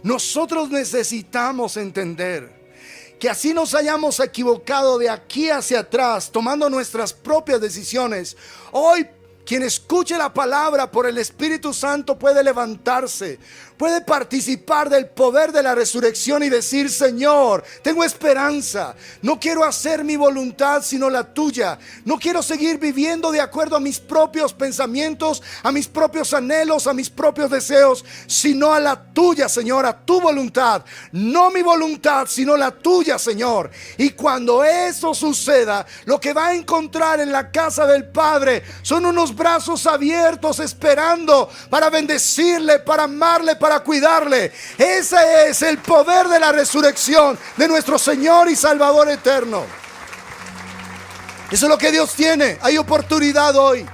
nosotros necesitamos entender que así nos hayamos equivocado de aquí hacia atrás, tomando nuestras propias decisiones, hoy quien escuche la palabra por el Espíritu Santo puede levantarse, puede participar del poder de la resurrección y decir: Señor, tengo esperanza, no quiero hacer mi voluntad sino la tuya, no quiero seguir viviendo de acuerdo a mis propios pensamientos, a mis propios anhelos, a mis propios deseos, sino a la tuya, Señor, a tu voluntad, no mi voluntad sino la tuya, Señor. Y cuando eso suceda, lo que va a encontrar en la casa del Padre son unos brazos abiertos esperando para bendecirle, para amarle, para cuidarle. Ese es el poder de la resurrección de nuestro Señor y Salvador eterno. Eso es lo que Dios tiene. Hay oportunidad hoy.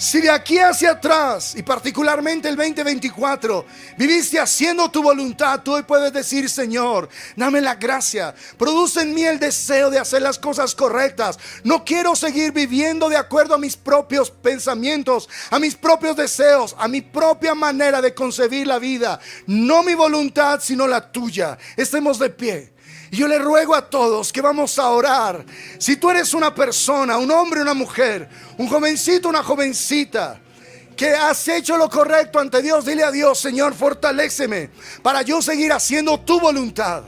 Si de aquí hacia atrás, y particularmente el 2024, viviste haciendo tu voluntad, tú hoy puedes decir: Señor, dame la gracia, produce en mí el deseo de hacer las cosas correctas. No quiero seguir viviendo de acuerdo a mis propios pensamientos, a mis propios deseos, a mi propia manera de concebir la vida. No mi voluntad, sino la tuya. Estemos de pie. Y yo le ruego a todos que vamos a orar. Si tú eres una persona, un hombre, una mujer, un jovencito, una jovencita, que has hecho lo correcto ante Dios, dile a Dios: Señor, fortaléceme para yo seguir haciendo tu voluntad.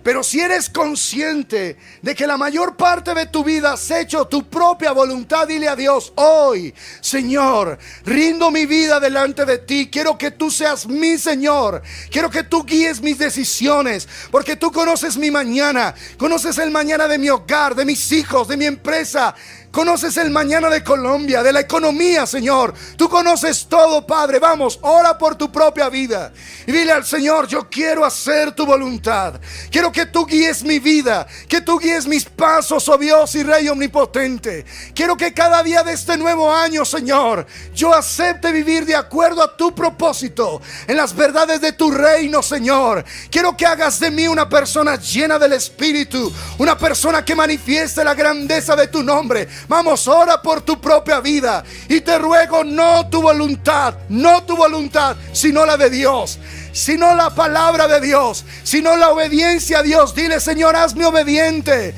Pero si eres consciente de que la mayor parte de tu vida has hecho tu propia voluntad, dile a Dios hoy: Señor, rindo mi vida delante de ti. Quiero que tú seas mi Señor. Quiero que tú guíes mis decisiones, porque tú conoces mi mañana. Conoces el mañana de mi hogar, de mis hijos, de mi empresa. Conoces el mañana de Colombia, de la economía, Señor. Tú conoces todo, Padre. Vamos, ora por tu propia vida y dile al Señor: yo quiero hacer tu voluntad. Quiero que tú guíes mi vida, que tú guíes mis pasos, oh Dios y Rey omnipotente. Quiero que cada día de este nuevo año, Señor, yo acepte vivir de acuerdo a tu propósito, en las verdades de tu reino, Señor. Quiero que hagas de mí una persona llena del Espíritu, una persona que manifieste la grandeza de tu nombre. Vamos, ora por tu propia vida y te ruego, no tu voluntad, sino la de Dios, sino la palabra de Dios, sino la obediencia a Dios. Dile: Señor, hazme obediente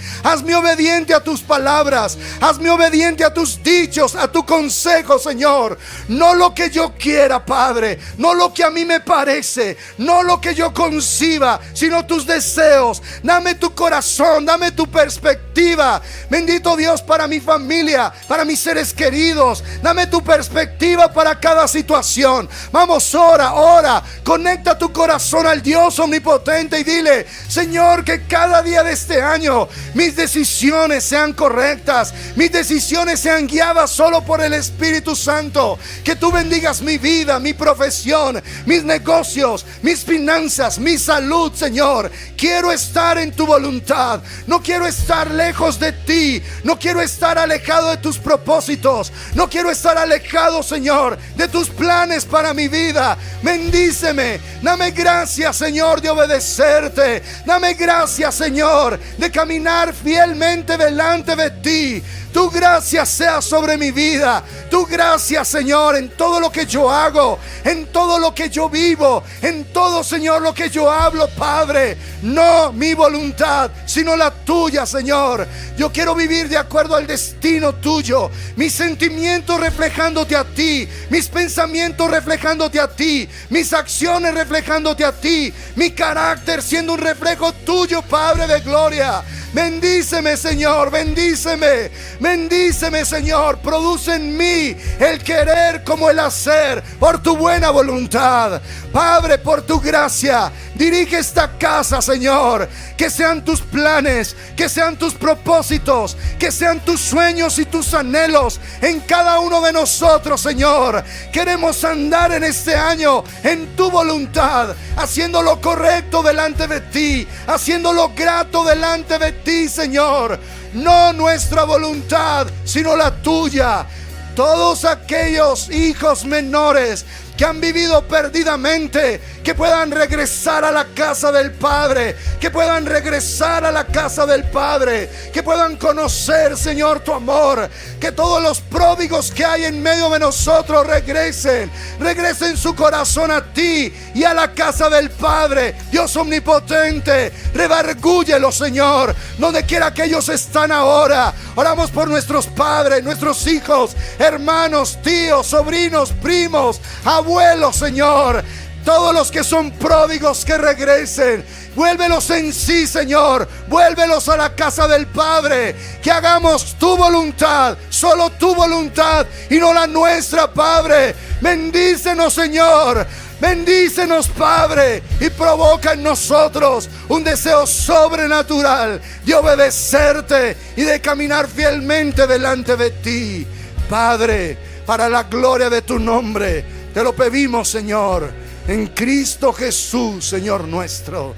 a tus palabras, hazme obediente a tus dichos, a tu consejo, Señor. No lo que yo quiera, Padre, no lo que a mí me parece, no lo que yo conciba, sino tus deseos. Dame tu corazón, dame tu perspectiva. Bendito Dios, para mi familia, para mis seres queridos, dame tu perspectiva para cada situación. Vamos, ora, conecta tu corazón al Dios omnipotente y dile: Señor, que cada día de este año mis decisiones sean correctas, mis decisiones sean guiadas solo por el Espíritu Santo. Que tú bendigas mi vida, mi profesión, mis negocios, mis finanzas, mi salud, Señor. Quiero estar en tu voluntad, no quiero estar lejos de ti, no quiero estar alejado de tus propósitos, no quiero estar alejado, Señor, de tus planes para mi vida. Bendíceme, dame gracias, Señor, de obedecerte. Dame gracias, Señor, de caminar fielmente delante de ti. Tu gracia sea sobre mi vida. Tu gracia, Señor, en todo lo que yo hago, en todo lo que yo vivo, en todo, Señor, lo que yo hablo, Padre. No mi voluntad, sino la tuya, Señor. Yo quiero vivir de acuerdo al destino tuyo. Mis sentimientos reflejándote a ti, mis pensamientos reflejándote a ti, mis acciones reflejándote a ti, mi carácter siendo un reflejo tuyo, Padre de gloria. Bendíceme, Señor, bendíceme, Señor. Produce en mí el querer como el hacer, por tu buena voluntad. Padre, por tu gracia, dirige esta casa, Señor. Que sean tus planes, que sean tus propósitos, que sean tus sueños y tus anhelos en cada uno de nosotros, Señor. Queremos andar en este año en tu voluntad, haciendo lo correcto delante de ti, haciendo lo grato delante de ti, Señor. No nuestra voluntad, sino la tuya. Todos aquellos hijos menores que han vivido perdidamente, que puedan regresar a la casa del Padre, que puedan regresar a la casa del Padre, que puedan conocer, Señor, tu amor. Que todos los pródigos que hay en medio de nosotros regresen su corazón a ti y a la casa del Padre. Dios omnipotente, redargúyelo, Señor, donde quiera que ellos están ahora. Oramos por nuestros padres, nuestros hijos, hermanos, tíos, sobrinos, primos, abuelos, Señor. Todos los que son pródigos, que regresen. Vuélvelos en sí, Señor. Vuélvelos a la casa del Padre. Que hagamos tu voluntad, solo tu voluntad y no la nuestra, Padre. Bendícenos, Señor. Bendícenos, Padre, y provoca en nosotros un deseo sobrenatural de obedecerte y de caminar fielmente delante de ti. Padre, para la gloria de tu nombre, te lo pedimos, Señor, en Cristo Jesús, Señor nuestro.